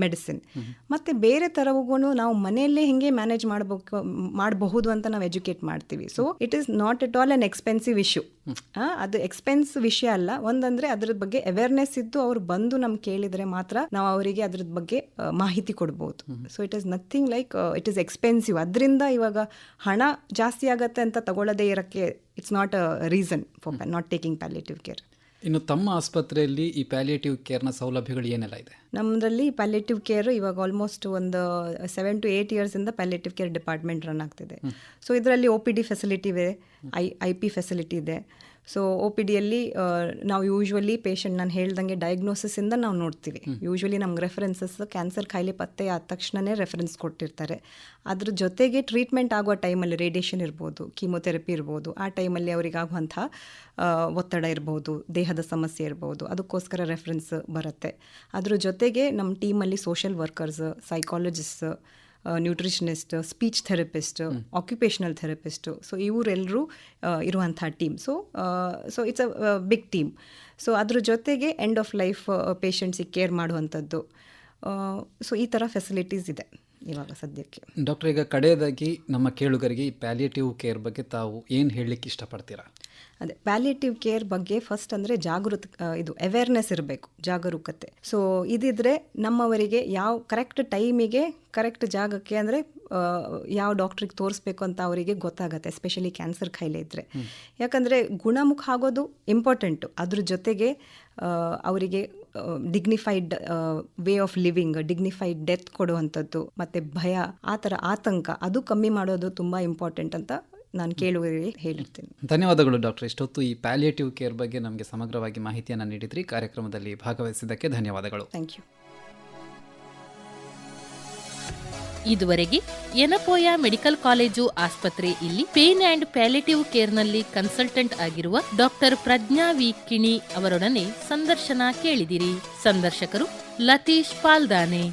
ಮೆಡಿಸಿನ್. ಮತ್ತು ಬೇರೆ ಥರವೂ ನಾವು ಮನೆಯಲ್ಲೇ ಹೇಗೆ ಮ್ಯಾನೇಜ್ ಮಾಡಬಹುದು ಅಂತ ನಾವು ಎಜುಕೇಟ್ ಮಾಡ್ತೀವಿ. So it is not at all an expensive issue. ಅದು ಎಕ್ಸ್ಪೆನ್ಸ್ ವಿಷಯ ಅಲ್ಲ. ಒಂದಂದರೆ ಅದ್ರ ಬಗ್ಗೆ ಅವೇರ್ನೆಸ್ ಇದ್ದು ಅವ್ರು ಬಂದು ನಮ್ಗೆ ಕೇಳಿದರೆ ಮಾತ್ರ ನಾವು ಅವರಿಗೆ ಅದ್ರ ಬಗ್ಗೆ ಮಾಹಿತಿ ಕೊಡ್ಬೋದು. So it is nothing like it is expensive. ಅದರಿಂದ ಇವಾಗ ಹಣ ಜಾಸ್ತಿ ಆಗತ್ತೆ ಅಂತ ತಗೊಳ್ಳೋದೇ ಇರೋಕ್ಕೆ it's not a reason for not taking palliative care. ಇನ್ನು ತಮ್ಮ ಆಸ್ಪತ್ರೆಯಲ್ಲಿ ಈ ಪ್ಯಾಲಿಯೇಟಿವ್ ಕೇರ್ನ ಸೌಲಭ್ಯಗಳು ಏನೆಲ್ಲ ಇದೆ? ನಮ್ಮದ್ರಲ್ಲಿ ಪ್ಯಾಲಿಯೇಟಿವ್ ಕೇರ್ ಇವಾಗ ಆಲ್ಮೋಸ್ಟ್ ಒಂದು 7 to 8 yearsಯಿಂದ ಪ್ಯಾಲಿಯೇಟಿವ್ ಕೇರ್ ಡಿಪಾರ್ಟ್ಮೆಂಟ್ ರನ್ ಆಗ್ತಿದೆ. ಸೊ ಇದರಲ್ಲಿ OPD ಫೆಸಿಲಿಟಿ ಇದೆ, IP ಫೆಸಿಲಿಟಿ ಇದೆ. ಸೊ OPDಯಲ್ಲಿ ನಾವು ಯೂಶ್ವಲಿ ಪೇಷಂಟ್ ನಾನು ಹೇಳ್ದಂಗೆ ಡಯಾಗ್ನೋಸಿಸಿಂದ ನಾವು ನೋಡ್ತೀವಿ. ಯೂಶ್ವಲಿ ನಮ್ಗೆ ರೆಫರೆನ್ಸಸ್ ಕ್ಯಾನ್ಸರ್ ಕಾಯಿಲೆ ಪತ್ತೆ ಆದ ತಕ್ಷಣವೇ ರೆಫರೆನ್ಸ್ ಕೊಟ್ಟಿರ್ತಾರೆ. ಅದ್ರ ಜೊತೆಗೆ ಟ್ರೀಟ್ಮೆಂಟ್ ಆಗುವ ಟೈಮಲ್ಲಿ ರೇಡಿಯೇಷನ್ ಇರ್ಬೋದು, ಕೀಮೊಥೆರಪಿ ಇರ್ಬೋದು, ಆ ಟೈಮಲ್ಲಿ ಅವರಿಗಾಗುವಂಥ ಒತ್ತಡ ಇರ್ಬೋದು, ದೇಹದ ಸಮಸ್ಯೆ ಇರ್ಬೋದು, ಅದಕ್ಕೋಸ್ಕರ ರೆಫರೆನ್ಸ್ ಬರುತ್ತೆ. ಅದ್ರ ಜೊತೆಗೆ ನಮ್ಮ ಟೀಮಲ್ಲಿ social workers, psychologist, nutritionist, speech therapist, occupational therapist. So ಇವರೆಲ್ಲರೂ ಇರುವಂಥ team. So it's a big team. So ಅದ್ರ ಜೊತೆಗೆ ಎಂಡ್ ಆಫ್ ಲೈಫ್ ಪೇಷಂಟ್ಸಿಗೆ ಕೇರ್ ಮಾಡುವಂಥದ್ದು. ಸೊ ಈ ಥರ ಫೆಸಿಲಿಟೀಸ್ ಇದೆ ಇವಾಗ ಸದ್ಯಕ್ಕೆ. ಡಾಕ್ಟರ್, ಈಗ ಕಡೆಯದಾಗಿ ನಮ್ಮ ಕೇಳುಗರಿಗೆ ಈ ಪ್ಯಾಲಿಯೇಟಿವ್ ಕೇರ್ ಬಗ್ಗೆ ತಾವು ಏನು ಹೇಳಲಿಕ್ಕೆ ಇಷ್ಟಪಡ್ತೀರಾ? ಅದೇ ಪ್ಯಾಲಿಯೇಟಿವ್ ಕೇರ್ ಬಗ್ಗೆ ಫಸ್ಟ್ ಅಂದರೆ ಇದು ಅವೇರ್ನೆಸ್ ಇರಬೇಕು, ಜಾಗರೂಕತೆ. ಸೊ ಇದಿದ್ರೆ ನಮ್ಮವರಿಗೆ ಯಾವ ಕರೆಕ್ಟ್ ಟೈಮಿಗೆ ಕರೆಕ್ಟ್ ಜಾಗಕ್ಕೆ ಅಂದರೆ ಯಾವ ಡಾಕ್ಟ್ರಿಗೆ ತೋರಿಸ್ಬೇಕು ಅಂತ ಅವರಿಗೆ ಗೊತ್ತಾಗತ್ತೆ, ಎಸ್ಪೆಷಲಿ ಕ್ಯಾನ್ಸರ್ ಕಾಯಿಲೆ ಇದ್ದರೆ. ಯಾಕಂದರೆ ಗುಣಮುಖ ಆಗೋದು ಇಂಪಾರ್ಟೆಂಟು, ಅದ್ರ ಜೊತೆಗೆ ಅವರಿಗೆ dignified way of living, dignified death ಕೊಡುವಂಥದ್ದು, ಮತ್ತು ಭಯ, ಆ ಥರ ಆತಂಕ ಅದು ಕಮ್ಮಿ ಮಾಡೋದು ತುಂಬ ಇಂಪಾರ್ಟೆಂಟ್ ಅಂತ ನಾನು ಕೇಳುವವರಿಗೆ ಹೇಳಿರ್ತೀನಿ. ಧನ್ಯವಾದಗಳು ಡಾಕ್ಟರ್. ಇಷ್ಟೊತ್ತು ಈ ಪ್ಯಾಲಿಯೇಟಿವ್ ಕೇರ್ ಬಗ್ಗೆ ನಮಗೆ ಸಮಗ್ರವಾಗಿ ಮಾಹಿತಿಯನ್ನು ನೀಡಿದ್ರಿ. ಕಾರ್ಯಕ್ರಮದಲ್ಲಿ ಭಾಗವಹಿಸಿದ್ದಕ್ಕೆ ಧನ್ಯವಾದಗಳು. Thank you. ಇದುವರೆಗೆ ಯೆನಪೋಯ ಮೆಡಿಕಲ್ ಕಾಲೇಜು ಆಸ್ಪತ್ರೆ ಇಲ್ಲಿ ಪೇನ್ ಅಂಡ್ ಪ್ಯಾಲಿಯೇಟಿವ್ ಕೇರ್ನಲ್ಲಿ ಕನ್ಸಲ್ಟೆಂಟ್ ಆಗಿರುವ ಡಾಕ್ಟರ್ ಪ್ರಜ್ಞಾ ವಿ ಕಿಣಿ ಅವರೊಡನೆ ಸಂದರ್ಶನ ಕೇಳಿದಿರಿ. ಸಂದರ್ಶಕರು ಲತೀಶ್ ಪಾಲ್ದಾನೆ.